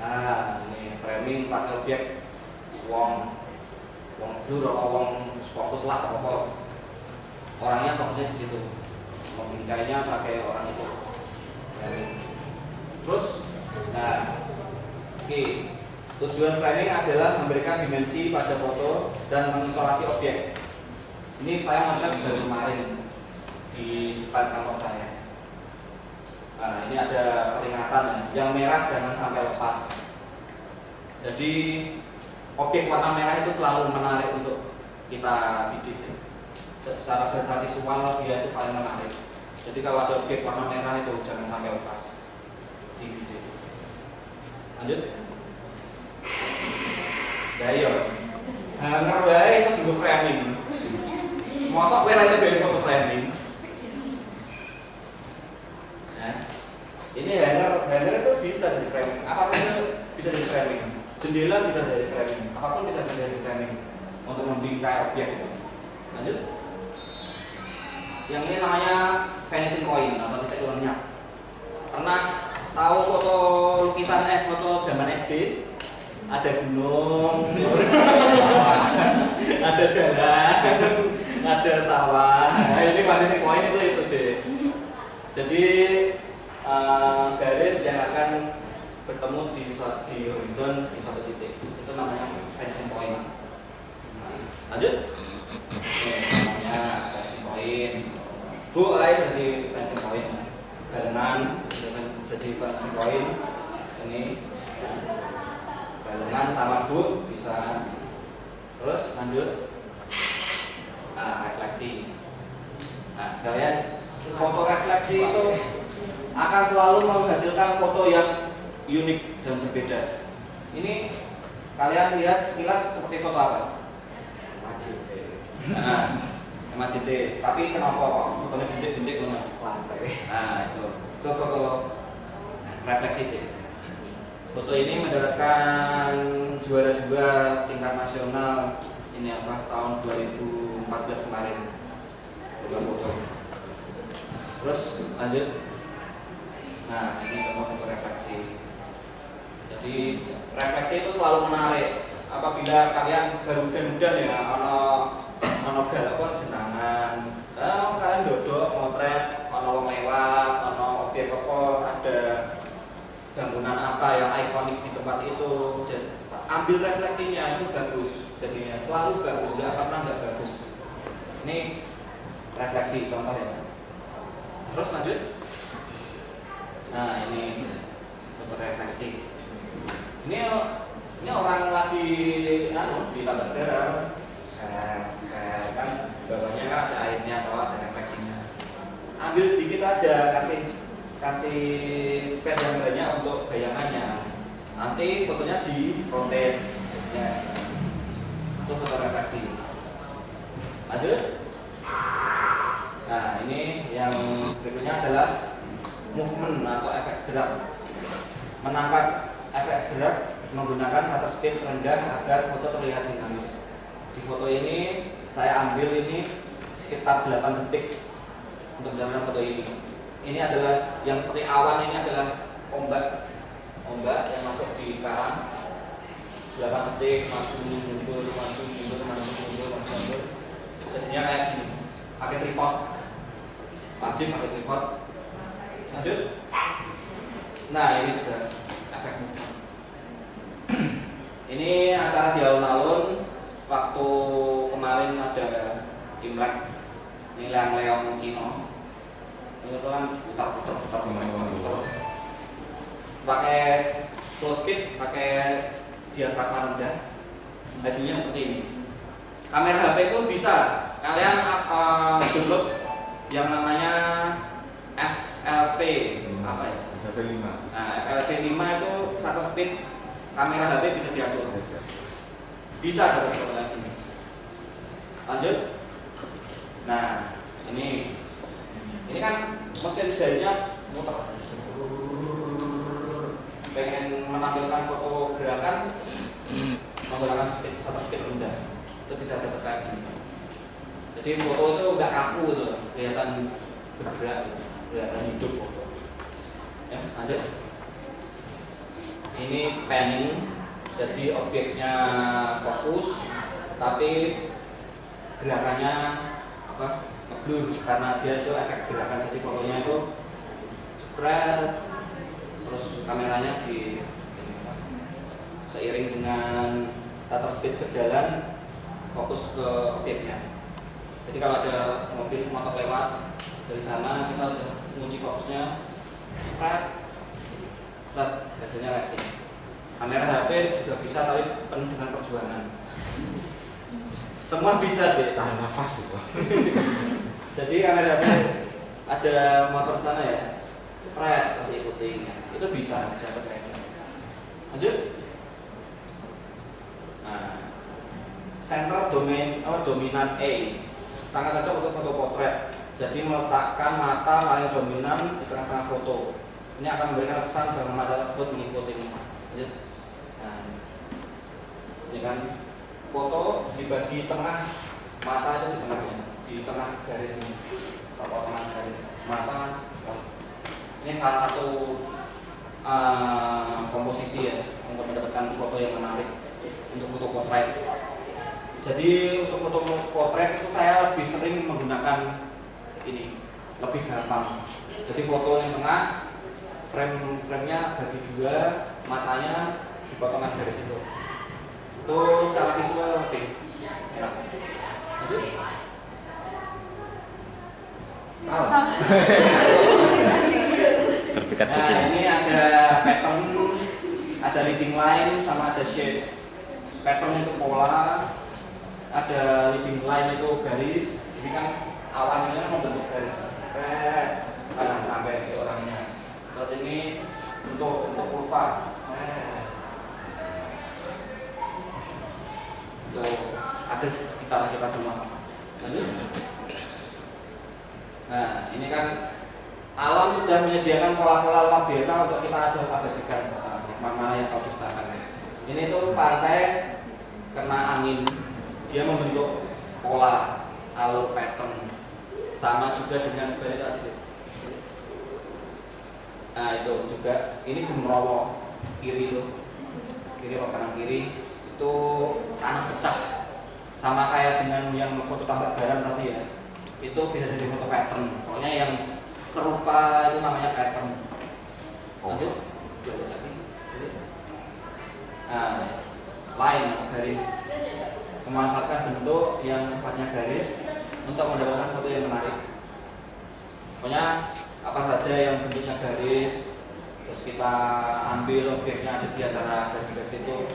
Nah, ini framing pakai objek wong blur atau wong fokus lah atau apa. Orangnya fokusnya di situ. Membingkainya pakai orang itu. Terus, nah, oke. Tujuan framing adalah memberikan dimensi pada foto dan mengisolasi objek. Ini saya melihat dari kemarin di depan kantor saya. Nah, ini ada peringatan yang merah jangan sampai lepas. Jadi objek warna merah itu selalu menarik untuk kita bidik. Secara bahasa visual dia itu paling menarik. Jadi kalau ada objek warna merah itu jangan sampai lepas di video. Lanjut. Ayo. Hanger wae iso dienggo framing. Mosok kowe ora iso gawe foto framing. Nah, ini hanger itu bisa jadi framing. Apa saja bisa jadi framing. Jendela bisa jadi framing. Apapun bisa jadi framing untuk membingkai objek. Lanjut. Yang ini namanya vanishing point atau titik lenyap. Pernah tahu foto lukisan foto zaman SD? Ada gunung, ada jalan, ada sawah. Nah, ini vanishing point itu deh. Jadi garis yang akan bertemu di horizon di satu titik itu namanya vanishing point. Lanjut. Ini namanya vanishing point. Bu, ayo jadi vanishing point. Galengan jadi vanishing point. Ini galengan sama bu bisa. Terus lanjut. Refleksi. Nah, kalian foto refleksi itu akan selalu menghasilkan foto yang unik dan berbeda. Ini kalian lihat sekilas seperti foto apa? Masjid. Tapi kenapa kok fotonya gede-gede loh? Nah, itu foto refleksi. Foto ini mendapatkan juara 2 tingkat nasional ini tahun 2014 kemarin. Foto. Terus lanjut. Nah, ini contoh foto refleksi. Jadi refleksi itu selalu menarik. Apabila kalian baru muda ya, ono galakon genangan, kalian dodok motret, ono wong lewat, ono objek apa, ada bangunan apa yang ikonik di tempat itu. Jadi, ambil refleksinya itu bagus. Jadinya selalu bagus, nggak pernah nggak bagus. Ini refleksi contoh ya. Terus lanjut. Nah, ini foto refleksi. Ini orang lagi di tambak garam. Kan bawahnya kan ada airnya atau ada refleksinya. Ambil sedikit aja, kasih space yang banyak untuk bayangannya. Nanti fotonya di rotate. Ya. Itu foto refleksi. Lanjut. Nah, ini yang berikutnya adalah movement atau efek gerak. Menangkap efek gerak menggunakan shutter speed rendah agar foto terlihat dinamis. Di foto ini saya ambil ini sekitar 8 detik untuk mendapatkan foto ini. Ini adalah yang seperti awan, ini adalah ombak yang masuk di karang. 8 detik maju mundur. Jadinya kayak gini. Pakai tripod. Wajib pakai tripod. Lanjut. Nah, ini sudah efek movement. Ini acara di alun-alun waktu kemarin ada Imlek. Ini leong-leong Cina. Ini kan putar-putar. Pakai slow speed, pakai diafragma rendah. Hasilnya seperti ini. Kamera HP pun bisa. Kalian download yang namanya FLV apa ya? FLV5. Nah, FLV5 itu shutter speed kamera HP bisa diatur. Bisa dapat foto lagi. Lanjut. Nah, ini kan mesin jahitnya muter. Pengen menampilkan foto gerakan menggunakan shutter speed rendah. Itu bisa dapat kayak gini. Jadi foto itu nggak kaku gitu, kelihatan bergerak, kelihatan hidup foto. Ya, lanjut. Ini panning, jadi objeknya fokus, tapi gerakannya ngeblur karena dia itu efek gerakan. Jadi fotonya itu spread, terus kameranya di seiring dengan shutter speed berjalan fokus ke objeknya. Jadi kalau ada mobil motor lewat dari sana, kita udah mengunci fokusnya, set, hasilnya kayak gini. Kamera HP juga bisa, tapi penuh dengan perjuangan. Semua bisa deh. Tahan nafas itu. Jadi kamera HP ada motor sana ya, spread terus ikutin, itu bisa dapat kayak gitu. Lanjut. Nah, center dominan A sangat cocok untuk foto potret. Jadi meletakkan mata paling dominan di tengah-tengah foto. Ini akan memberikan kesan bahwa mata tersebut mengikuti. Lanjut. Nah, ini kan foto dibagi tengah, mata itu di tengahnya, di tengah garis ini, tengah garis mata. Ini salah satu komposisi ya untuk mendapatkan foto yang menarik untuk foto potret. Jadi untuk foto potret itu saya lebih sering menggunakan ini, lebih gampang. Jadi foto yang tengah, frame-nya bagi dua, matanya di potongan garis itu. Itu secara visual lebih enak. Lanjut. Terpikat Nah, kucing. ini ada pattern, ada leading line sama ada shape. Pattern itu pola, ada leading line itu garis. Ini kan awalnya membentuk garis. Nah, sampai ke orangnya. Terus ini untuk kurva. Untuk ada sekitar kita semua. Lanjut. Nah, ini kan alam sudah menyediakan pola-pola alam biasa untuk kita abadikan mana yang bagus bahkan. Ini tuh pantai kena angin, dia membentuk pola alur pattern, sama juga dengan balik tadi. Nah itu juga, ini Gumrowo kiri loh, kiri atau kanan kiri itu tanah pecah, sama kayak dengan yang foto tambak garam tadi ya, itu bisa jadi foto pattern. Pokoknya yang serupa itu namanya pattern. Lanjut. Lagi. Nah, line garis, memanfaatkan bentuk yang sifatnya garis untuk mendapatkan foto yang menarik. Pokoknya apa saja yang bentuknya garis, terus kita ambil objeknya ada di antara garis-garis itu,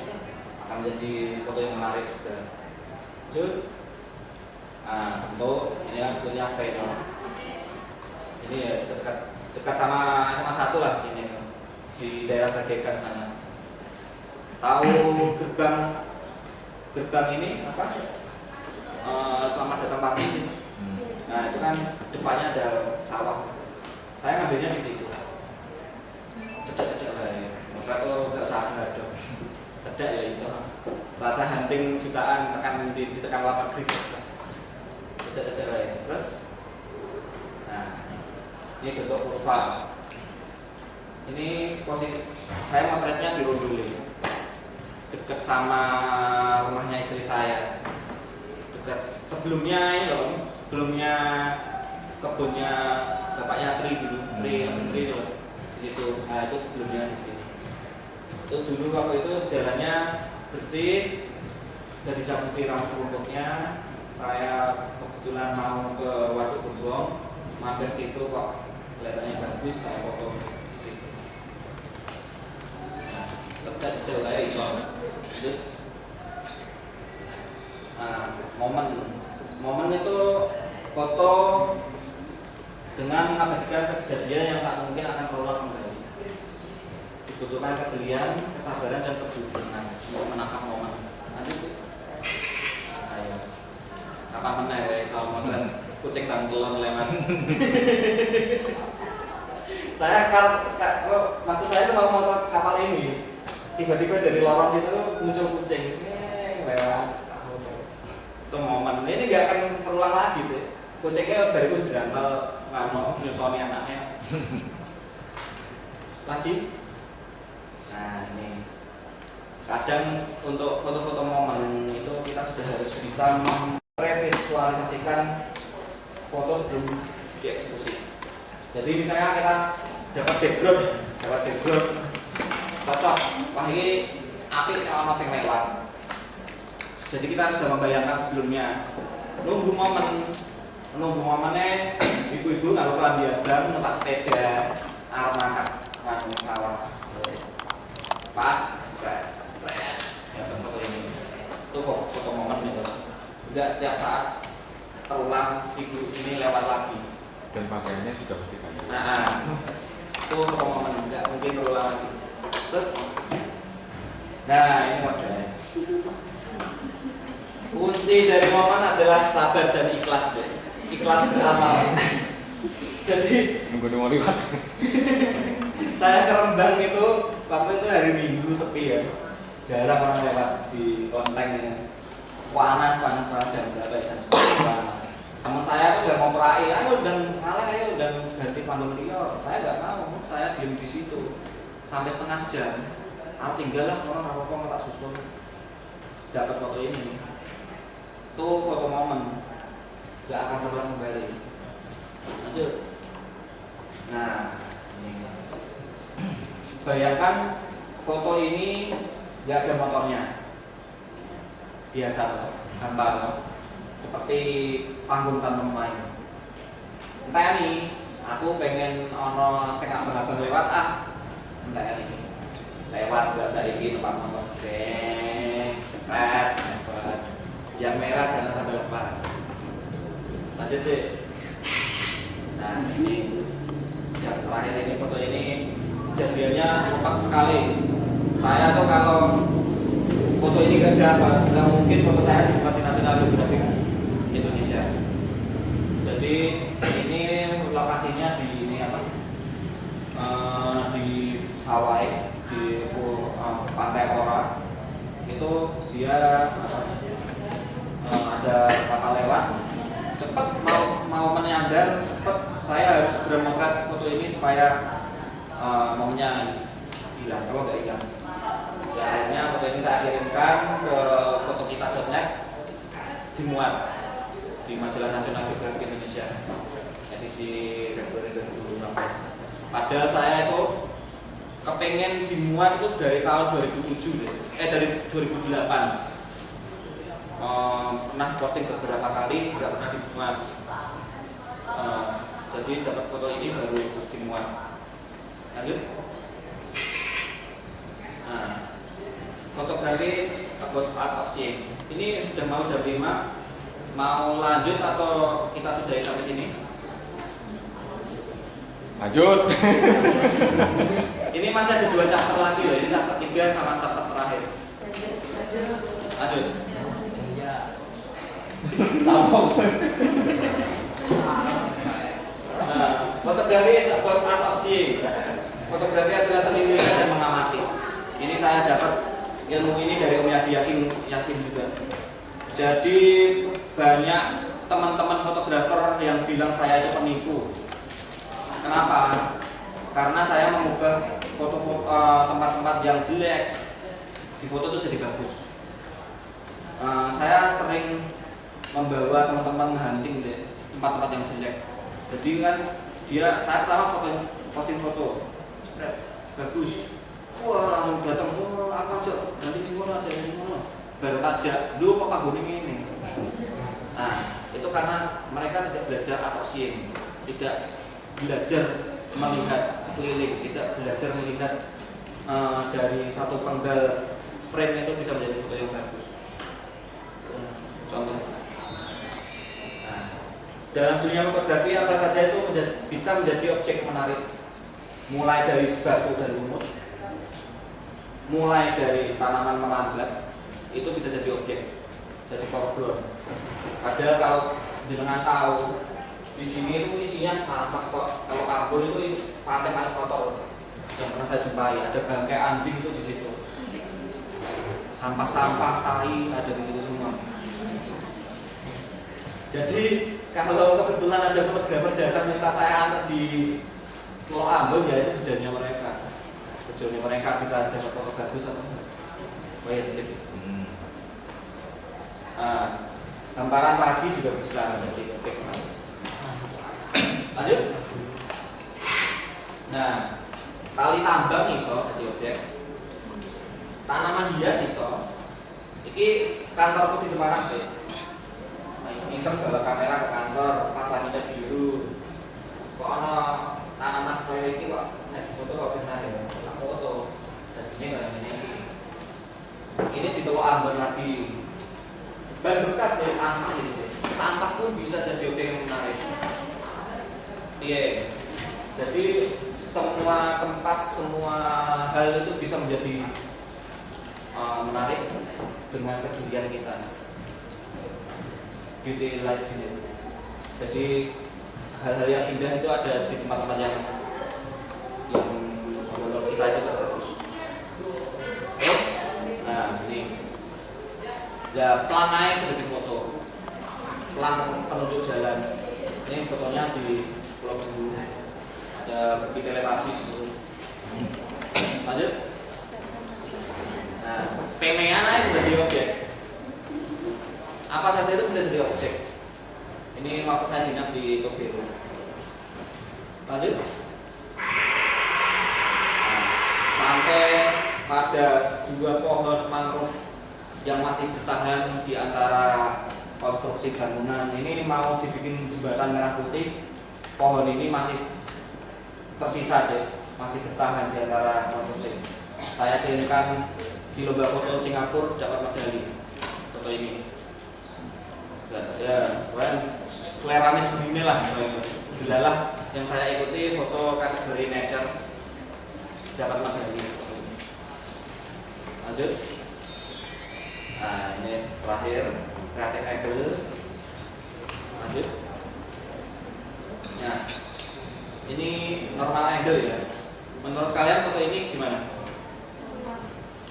akan menjadi foto yang menarik juga. Lanjut. Nah, bentuk ini kan bentuknya V. Ini ya dekat sama satu lah ini di daerah Badekan sana. Tahu gerbang ini apa? Selamat datang Pak ini. Nah itu kan depannya ada sawah. Saya ngambilnya di situ. Cedek lah ya. Mereka tuh nggak sadar dong. Cedek ya iso. Rasa hunting jutaan tekan ditekan 8 klik. Cedek lah ya. Terus, nah ini bentuk kurva. Ini posisi saya motretnya di Rondole, dekat sama rumahnya istri saya. Dekat sebelumnya ini loh, sebelumnya kebunnya bapaknya Tri dulu, Tri loh di situ. Nah itu sebelumnya di sini. Itu dulu waktu itu jalannya bersih, dari dicabuti rumput-rumputnya. Saya kebetulan mau ke Waduk Gembong, mampir situ kok kelihatannya bagus, saya foto di situ. Cedek lah ya iso. Nah, momen itu foto dengan mengabadikan kejadian yang tak mungkin akan terulang kembali. Dibutuhkan kejelian, kesabaran dan kebutuhan untuk menangkap momen. Nanti ayo kapan meneh ya soal motret kucing tangkelon lewat. Maksud saya itu mau motret kapal ini. Tiba-tiba dari lorong itu muncul kucing lewat. Itu momen ini nggak akan terulang lagi tuh. Kucingnya baru jerantel ngamuk nyusoni anaknya. Lagi. Nah ini kadang untuk foto-foto momen itu kita sudah harus bisa merevisualisasikan foto sebelum dieksekusi. Jadi misalnya kita dapat background cocok, wah ini apik kalau masih lewat. Jadi kita sudah membayangkan sebelumnya, nunggu momennya ibu-ibu nggak lupa diadam, numpak sepeda, arah sawah, pas, spread, ya foto ini, itu foto momen itu. Tidak setiap saat terulang ibu ini lewat lagi. Dan pakaiannya juga pasti banyak. Nah, itu momen nggak mungkin terulang lagi. Terus, nah ini maksudnya. Kunci dari momen adalah sabar dan ikhlas deh. Ikhlas beramal. Jadi Nunggu mau lewat. saya ke Rembang itu waktu itu hari Minggu sepi ya. Jarang orang lewat di Klonteng. Panas jam berapa? Jam 9. Teman saya tuh udah mau perai, ayo dan malah ayo dan ganti panggung lior. Saya nggak mau, saya diem di situ sampai setengah jam. Aku tinggal lah orang apa tak susun. Dapat foto ini. Tuh foto momen. Nggak akan terulang kembali. Lanjut. Nah, ini. Bayangkan foto ini nggak ada motornya. Biasa loh, gampang loh. Seperti panggung tanpa main. Entah nih, aku pengen ono sing abang-abang lewat entah ini. Lewat gak iki tempat motor cepet. Yang merah jangan sampai lepas. Lanjut deh. Nah, ini yang terakhir ini foto ini kejadiannya cepat sekali. Saya tuh kalau foto ini gak dapat, nggak mungkin foto saya dibuat di National Geographic Indonesia. Jadi ini lokasinya di ini apa? Di Sawai, di Pantai Ora. Itu dia ada kapal lewat, cepat mau menyandar, cepat saya harus segera memotret foto ini supaya maunya hilang, kalau nggak hilang. Ya akhirnya foto ini saya kirimkan ke fotokita.net, dimuat di Majalah Nasional Geographic Indonesia edisi Februari 2015. Padahal saya itu kepengen dimuat itu dari tahun 2007 deh. Dari 2008. Pernah posting beberapa kali, nggak pernah dimuat. Jadi dapat foto ini baru dimuat. Lanjut. Nah, fotografis about art of seeing. Ini sudah mau jam 5. Mau lanjut atau kita sudahi sampai sini? Lanjut. Ini masih ada 2 chapter lagi loh. Ini chapter 3 sama chapter terakhir. Lanjut. Jaya. Fotografi is about art of seeing. Fotografi adalah seni melihat dan mengamati. Ini saya dapat ilmu ini dari Om Yadi Yasin juga. Jadi banyak teman-teman fotografer yang bilang saya itu penipu. Kenapa? Karena saya mengubah foto-foto tempat-tempat yang jelek di foto itu jadi bagus. Saya sering membawa teman-teman hunting deh tempat-tempat yang jelek. Jadi kan saya pertama posting foto, bagus. Wah langsung datang, apa aja, nanti ini aja ini baru aja, lu kok panggung ini. Nah itu karena mereka tidak belajar art of seeing, tidak belajar melihat sekeliling, tidak belajar melihat dari satu penggal frame itu bisa menjadi foto yang bagus. Contoh. Nah, dalam dunia fotografi apa saja itu bisa menjadi objek menarik. Mulai dari batu dari lumut, mulai dari tanaman merambat, itu bisa jadi objek, jadi foreground. Padahal kalau jenengan tahu di sini itu isinya sampah kok. Kalau Ambon itu pantai paling kotor yang pernah saya jumpai. Ada bangkai anjing itu di situ. Sampah-sampah, tai ada di situ semua. Jadi kalau kebetulan ada fotografer datang minta saya antar di Pulau Ambon, ya itu kerjanya mereka. Kerjanya mereka bisa dapat foto bagus atau enggak. Oh ya di situ. Gambaran pagi juga bisa jadi objek. Lanjut. Nah, tali tambang iso jadi objek. Tanaman hias iso. Iki kantorku di Semarang deh. Iseng bawa kamera ke kantor, pas langitnya biru. Kok ada tanaman kayak ini kok foto kok benar ya? Aku foto. Jadinya nggak ini. Ini di Teluk Ambon lagi. Ban bekas dari sampah ini. Sampah pun bisa jadi objek yang menarik. Iya. Jadi semua tempat, semua hal itu bisa menjadi menarik dengan kesedihan kita. Utilize ini. Jadi hal-hal yang indah itu ada di tempat-tempat yang menurut kita itu terus. Terus, nah ini, ya plan naik sudah difoto, plan penunjuk jalan. Ini fotonya di Pulau Bulu, ada pergi teletabis. Lanjut. Nah, PMA naik sudah jadi objek. Apa saja itu bisa jadi objek. Ini waktu saya dinas di Tokyo. Lanjut. Sampai pada 2 pohon mangrove yang masih bertahan di antara konstruksi bangunan. Ini mau dibikin jembatan merah putih. Pohon ini masih tersisa deh, masih bertahan di antara konstruksi. Saya kirimkan di lomba foto Singapura, dapat medali foto ini. Ya, selera dunia lah, gelalah yang saya ikuti foto kategori nature, dapat medali. Lanjut. Nah, ini terakhir creative angle. Lanjut. Nah, ini normal angle ya. Menurut kalian foto ini gimana?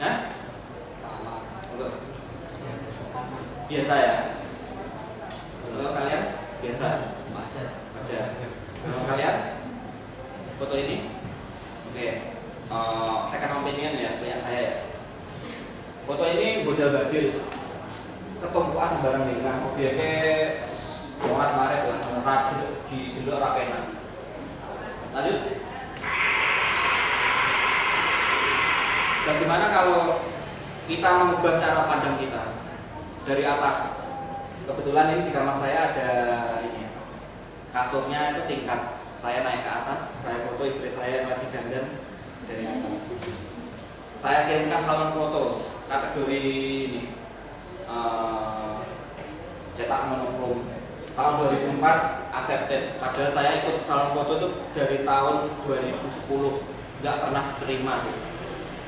Hah? Biasa ya? Menurut kalian? Biasa? Wajar. Wajar. Menurut kalian? Foto ini? Oke. Second opinion ya, punya saya ya. Foto ini modal badil, ketumpuan sembarang dengan objeknya morat maret lah, di dulu rapena. Lanjut. Bagaimana kalau kita mengubah cara pandang kita dari atas? Kebetulan ini di kamar saya ada ini, kasurnya itu tingkat. Saya naik ke atas, saya foto istri saya yang lagi dandan dari atas. Saya kirimkan salon foto kategori ini cetak monokrom tahun 2004 accepted. Padahal saya ikut salon foto itu dari tahun 2010, nggak pernah diterima.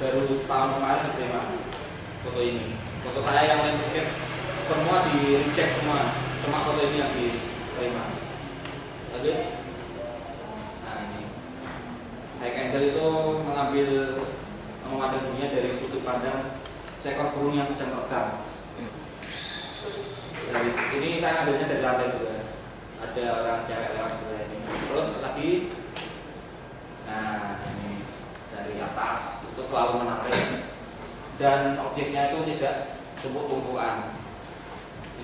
Baru tahun kemarin diterima foto ini. Foto saya yang landscape semua di reject semua, cuma foto ini yang diterima. Lanjut. Nah ini high angle itu mengambil memandang dunia dari sudut pandang seekor burung yang sedang terbang. Ini saya ambilnya dari lantai juga. Ada orang cewek lewat juga ini. Terus lagi, nah ini dari atas itu selalu menarik dan objeknya itu tidak tumpuk-tumpukan.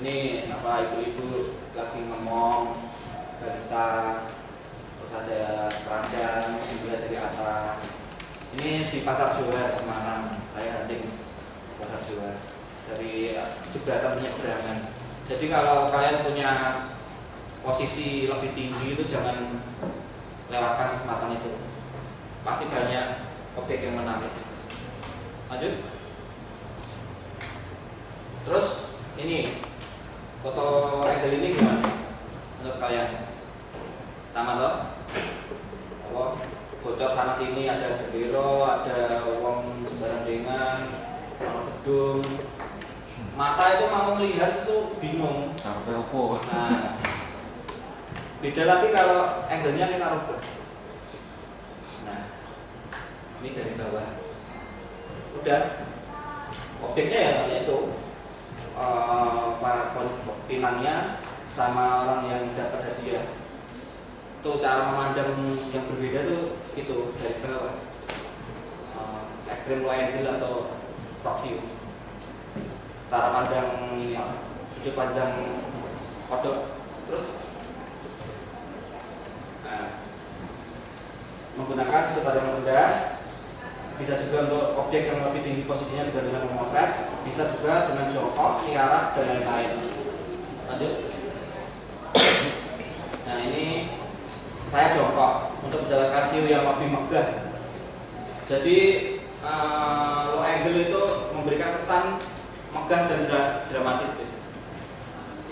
Ini apa, ibu-ibu lagi ngomong balita, terus ada keranjang juga dari atas. Ini di Pasar Johar Semarang, saya hunting Pasar Johar dari jembatan penyeberangan. Jadi kalau kalian punya posisi lebih tinggi itu jangan lewatkan kesempatan itu. Pasti banyak objek yang menarik. Lanjut. Terus ini foto angle ini gimana menurut kalian? Sama toh? Oh, bocor sana sini, ada bendera, ada uang sembarang dengan gedung. Mata itu mau melihat itu bingung. Nah, beda lagi kalau angle-nya kita rubah. Nah, ini dari bawah. Udah, objeknya ya itu para pinangnya sama orang yang dapat hadiah. Itu cara memandang yang berbeda tuh itu dari bawah. Extreme low angle atau front view. Cara pandang ini, sudut pandang kodok. Terus menggunakan sudut pandang rendah, bisa juga untuk objek yang lebih tinggi posisinya dibandingkan memotret, bisa juga dengan jongkok, kiarat, dan lain-lain. Lanjut. Nah ini saya jongkok untuk mendapatkan view yang lebih megah. Jadi low angle itu memberikan kesan megah dan dramatis.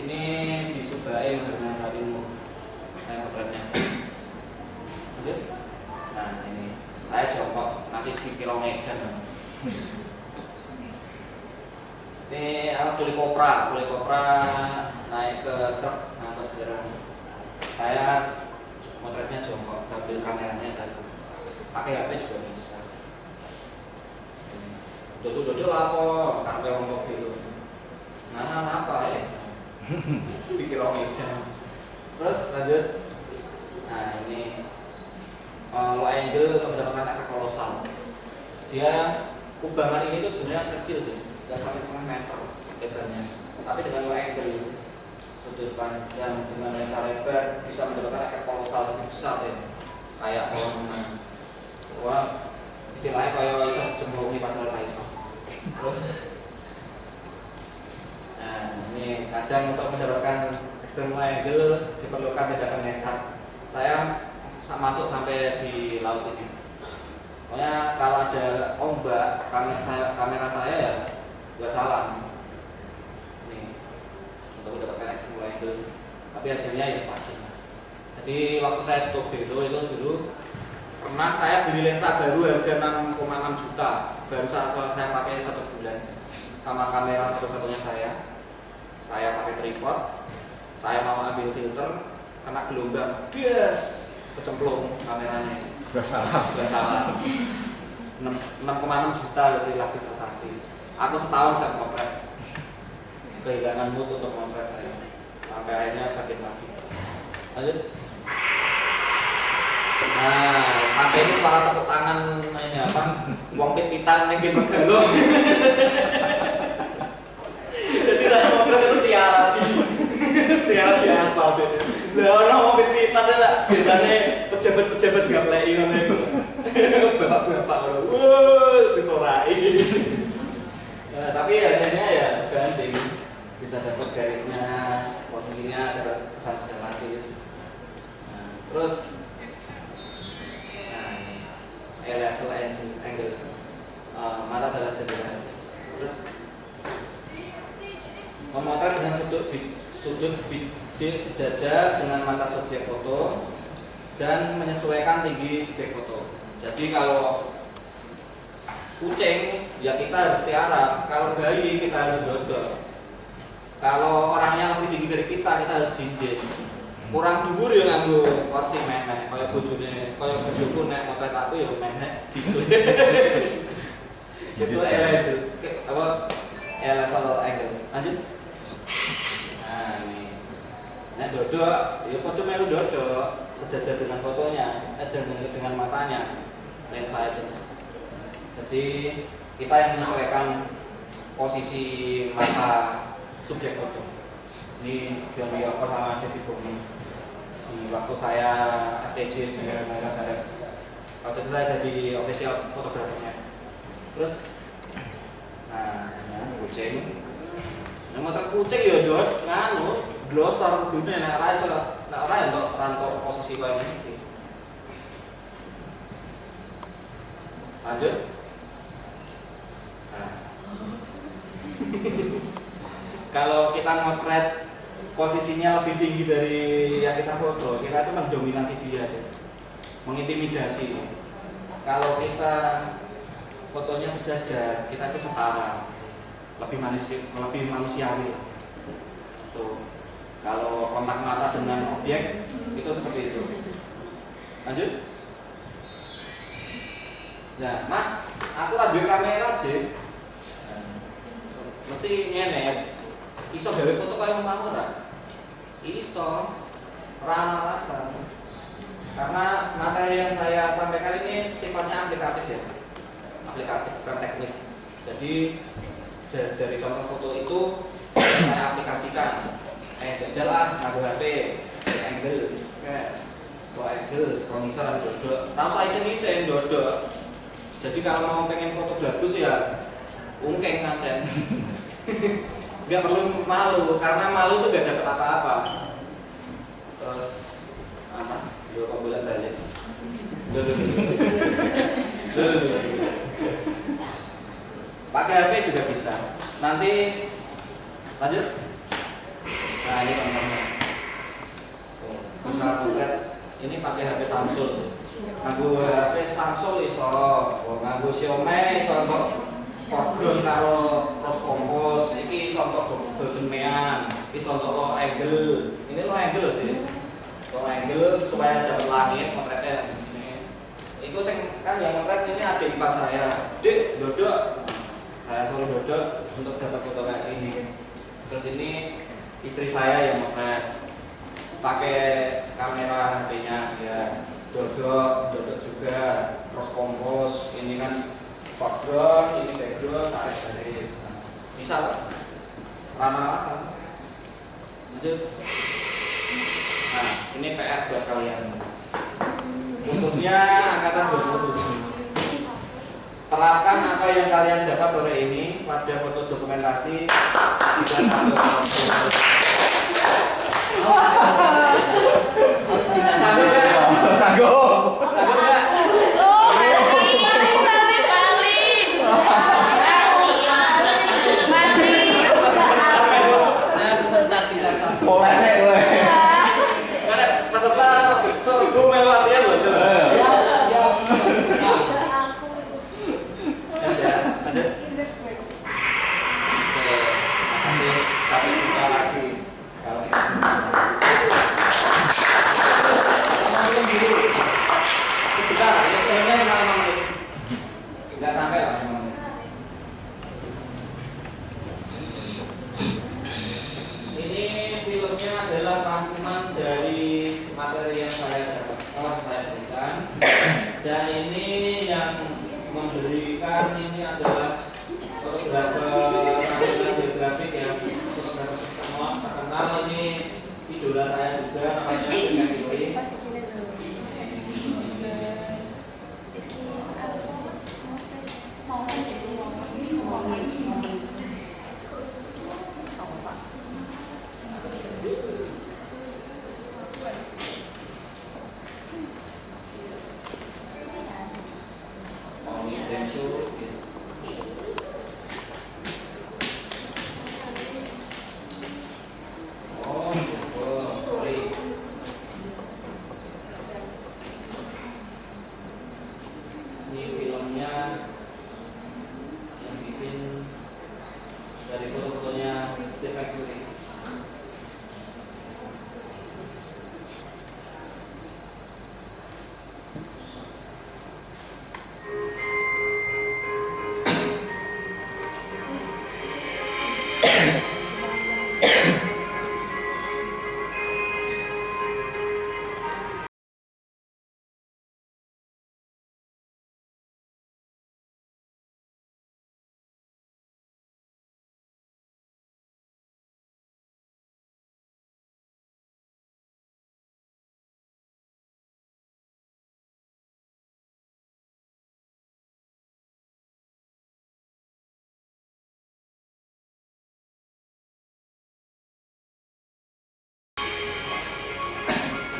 Ini di Subae dengan hatimu saya potretnya. Lanjut. Nah ini saya jongkok ngasih di kilo Medan. Ini apa kuli kopra naik ke truk ngangkut barang. Saya motretnya jongkok, ambil kameranya satu. Pakai HP juga bisa. Dodol apa? Karpe wong mobil. Nah, apa ya? Dikira Medan. Terus lanjut. Nah, ini low angle mendapatkan efek kolosal. Dia kubangan ini tuh sebenarnya kecil tuh, nggak sampai setengah meter lebarnya. Tapi dengan low angle sudut pandang dengan lensa lebar bisa mendapatkan efek kolosal lebih besar ya. Kayak wah istilahnya kayak bisa jemplungi padahal iso. Terus nah ini kadang untuk mendapatkan extreme angle diperlukan tindakan nekat. Saya masuk sampai di laut ini. Pokoknya kalau ada ombak, kamera saya ya nggak salah. Nih untuk mendapatkan extreme angle. Tapi hasilnya ya sepadan. Jadi waktu saya tutup velo itu dulu pernah saya beli lensa baru harga 6,6 juta. Baru saya pakai 1 bulan sama kamera satu-satunya saya pakai tripod, saya mau ambil filter, kena gelombang, yes, kecemplung kameranya. Sudah salah. 6,6 juta lebih lagi sensasi. Aku setahun gak motret, kehilangan mood untuk motret saya. Sampai akhirnya sakit lagi. Lanjut. Nah, sampai ini suara tepuk tangan ini apa? Wong pit-pitan ning Megalo. Jadi saya motret itu tiara di aspal itu. Lah ono wong pit-pitan lah biasanya pejabat-pejabat gak play ngono iku. Bapak-bapak ngono. Disorai. Nah, tapi akhirnya ya sebanding bisa dapat garisnya, posisinya dapat kesan dramatis. Nah, terus level angle mata adalah sederhana. Terus memotret dengan sudut bidil sejajar dengan mata subjek foto dan menyesuaikan tinggi subjek foto. Jadi kalau kucing ya kita harus tiara, kalau bayi kita harus dodol. Kalau orangnya lebih tinggi dari kita harus jinjit. Kurang dhuwur ya nganggo kursi menek kaya bojoku nek motret aku ya menek dikle. Itu level angle. Lanjut. Nah, ini. Nek dodok ya padha melu dodok sejajar dengan fotonya, sejajar dengan matanya. Lensa itu. Jadi kita yang menyesuaikan posisi mata subjek foto. Ini John Yoko sama Desi Boni. Di waktu saya FTJ di Merah-Merah, waktu itu saya jadi official fotografernya. Terus, nah, kucing, motret kucing ya dot, nganu, glosor dunia, nek ora ya untuk rantau posisi kaya ini. Lanjut. Nah. Kalau kita motret posisinya lebih tinggi dari yang kita foto, kita itu mendominasi dia, mengintimidasi. Kalau kita fotonya sejajar, kita itu setara, lebih manusiawi. Tuh. Kalau kontak mata dengan objek itu seperti itu. Lanjut. Nah, Mas, aku radio kamera aja. Mesti ngene. Iso gawe foto kaya mau ora? Iso. Rana rasa. Karena materi yang saya sampaikan ini sifatnya aplikatif ya. Aplikatif bukan teknis. Jadi dari contoh foto itu saya aplikasikan. Jajal lah nganggo HP, angle, angle, promisor, dodok. Tahu saya isen-isen dodok. Jadi kalau mau pengen foto bagus ya ungkeng ngancen. Gak perlu malu, karena malu tuh gak dapet apa-apa. Terus apa? Dua pembulan balik. Pakai HP juga bisa. Nanti lanjut. Nah ini teman-teman. Ini pakai HP Samsung. nganggo HP Samsung iso, nganggo Xiaomi iso kok background karo cross compose, iki iso kok bergemean, iso kok angle. Ini lo angle loh, Dik. Lo angle supaya dapat langit motretnya ini. Itu sing kan yang motret ini adik ipar saya. Dik, dodok. Saya suruh dodok untuk dapat foto kayak ini. Terus ini istri saya yang motret. Pakai kamera HP-nya ya. Dodok juga, cross compose. Ini kan background, ini background, tarik garis. Misal ramah asal. Lanjut. Nah, ini PR buat kalian. Khususnya angkatan 27. Terapkan apa yang kalian dapat sore ini pada foto dokumentasi tidak Sanggup. Saya presentasi dan sampai. Polsek kowe. peserta serbu melu latihan loh. Siap. Yes ya, lanjut. Oke, makasih. Sampai jumpa lagi. Kalau kita sebentar, filmnya 5 menit. Enggak sampai lah 5 menit. Ini filmnya adalah rangkuman dari materi yang telah saya berikan. Dan ini yang memberikan ini adalah fotografer grafik ya, fotografer terkenal ini idola saya juga namanya Sina Kiri. Ini filmnya yang bikin dari foto-fotonya Stephen Curry.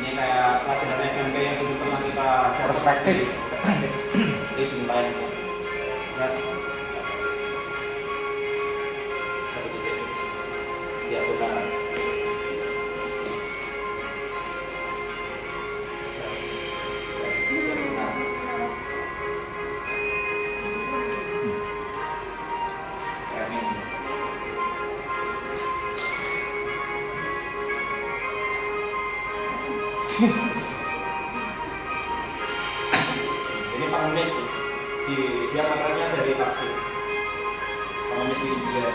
Ini kayak pelajaran SMP yang dulu pernah kita Perspektif. Ini dimulai. Lihat. Seperti itu. Dia putar. Ini pengemis dia makannya dari taksi. Pengemis di India.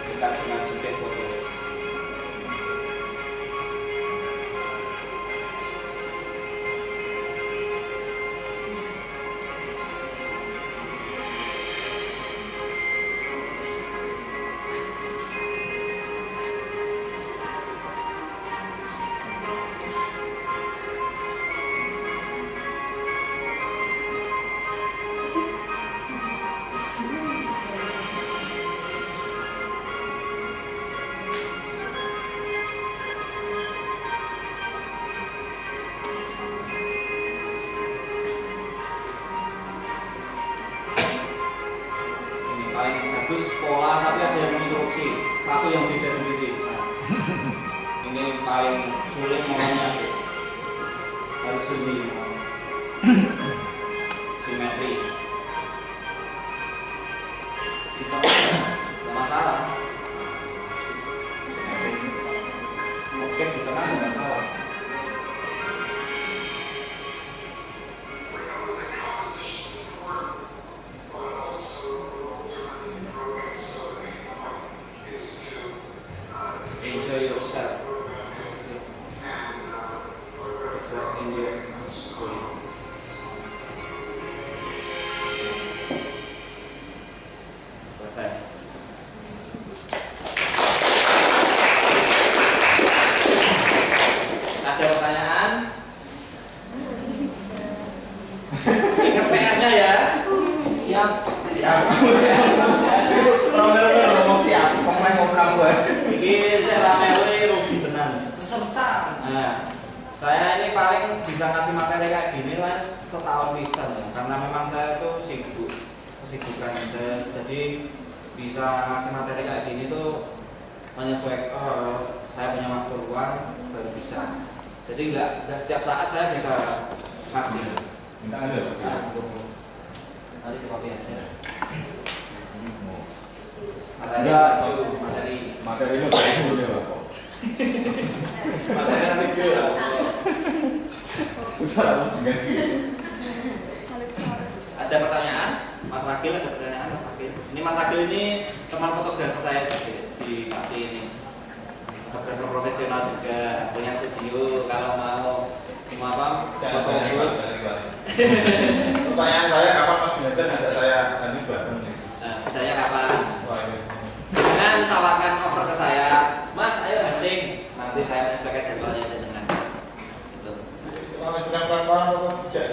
Kita cuma subjek foto. bagus pola tapi ada yang menginterupsi, satu yang beda sendiri. Ini paling sulit momennya harus sunyi, simetri. Kita nggak masalah, simetris. Mungkin di tengah nggak masalah. Enjoy yourself. Selesai. Ada pertanyaan? Ingat PR-nya ya. Siap. Romel ngomong siap, komplain ngobrol gue. Ini saya ramai rugi benar. Peserta. Nah, saya ini paling bisa ngasih materi kayak gini lah setahun pisan ya, karena memang saya tuh sibuk, kesibukan saya, jadi bisa ngasih materi kayak gini tuh menyesuaikan saya punya waktu luang baru bisa. Jadi nggak setiap saat saya bisa ngasih. Minta ada. Nah, nanti coba lihat saya. Materi Enggak. materi Materinya banyak dulu ya Pak. materi video lah. Usaha dengan Ada pertanyaan? Mas Rakil ada pertanyaan Mas Rakil. Ini Mas Rakil ini teman fotografer saya di Pati ini. Fotografer profesional juga, punya studio. Kalau mau apa? Jangan Foto tanya booth. Pertanyaan saya kapan Mas Guntur ngajak saya nanti bareng nih? Nah, saya kapan? Wah ini. Dengan tawarkan offer ke saya, Mas, ayo hunting. Nanti saya menyesuaikan jadwalnya jenengan. Gitu. Kalau bilang pelan-pelan atau tidak?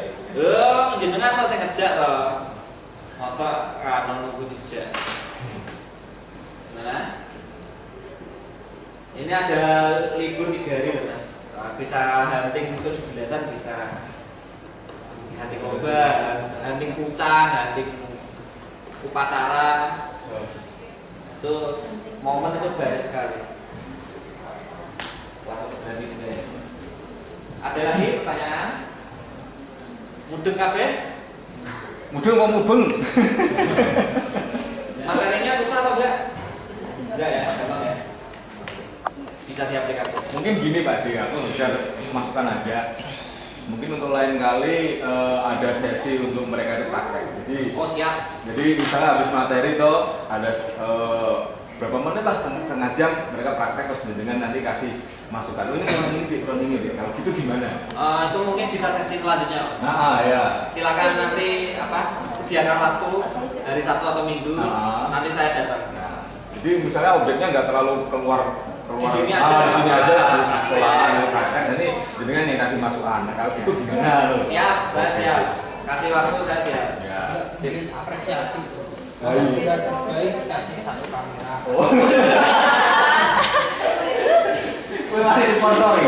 Jenengan kok saya ngejak toh. Masa kan nunggu dijak. Gimana? Ini ada libur 3 hari loh Mas. Bisa hunting 17-an bisa. Hunting lomba, hunting kucang, hunting upacara. Itu momen itu banyak sekali. Langsung berani juga ya. Ada lagi pertanyaan? Mudeng kabeh? mudeng mau mudeng. Materinya susah atau enggak? Enggak ya, gampang ya. Bisa diaplikasikan. Mungkin gini Pak D, aku bisa masukkan aja. Mungkin untuk lain kali ada sesi untuk mereka itu praktek. Jadi, Oh siap. jadi misalnya habis materi toh ada berapa menit lah, setengah jam mereka praktek terus dengan nanti kasih masukan. Oh, ini kurang ini deh. Kalau gitu gimana? Itu mungkin bisa sesi selanjutnya. Nah, ya. Silakan nanti sediakan waktu hari Sabtu atau Minggu. Nanti saya datang. Nah, jadi misalnya objeknya nggak terlalu keluar Di sini aja. di sini aja di sekolahan ya praktek. Nanti dengan yang kasih masukan. Nah, kalau gitu gimana? Loh? Siap, saya siap. Kasih waktu saya siap. Ya. Jadi apresiasi itu. Baik. Kalau udah terbaik kasih 1 kamera. Oh. Gue masih disponsori.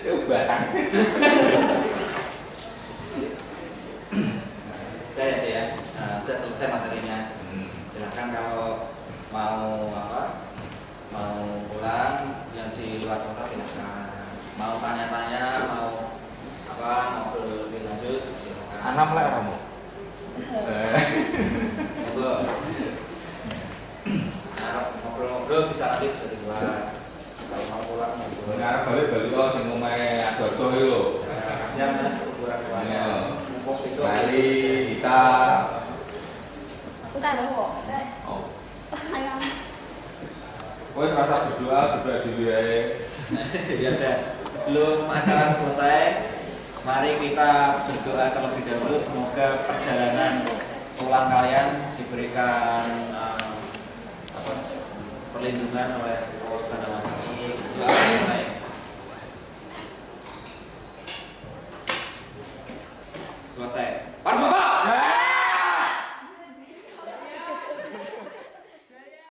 Itu batang. Udah ya. Udah selesai materinya. Silakan kalau mau mau pulang yang di luar kota silakan. Mau tanya-tanya, mau ngobrol lebih lanjut silakan. Anam lah kamu. Monggo. Ngobrol bisa nanti bisa di luar. Kalau mau pulang ngobrol. Ngarep balik kok sing omahe adoh iki lho. Kasihan kan ukuran-ukurannya. Iya. Mumpung besok. Bali kita Entar kok. oh. Ayam. Wes rasa berdoa dulu ya. Ya udah. Sebelum acara selesai, mari kita berdoa terlebih dahulu. Semoga perjalanan pulang kalian diberikan perlindungan oleh Allah Subhanahu wa Ta'ala. Doa yang baik.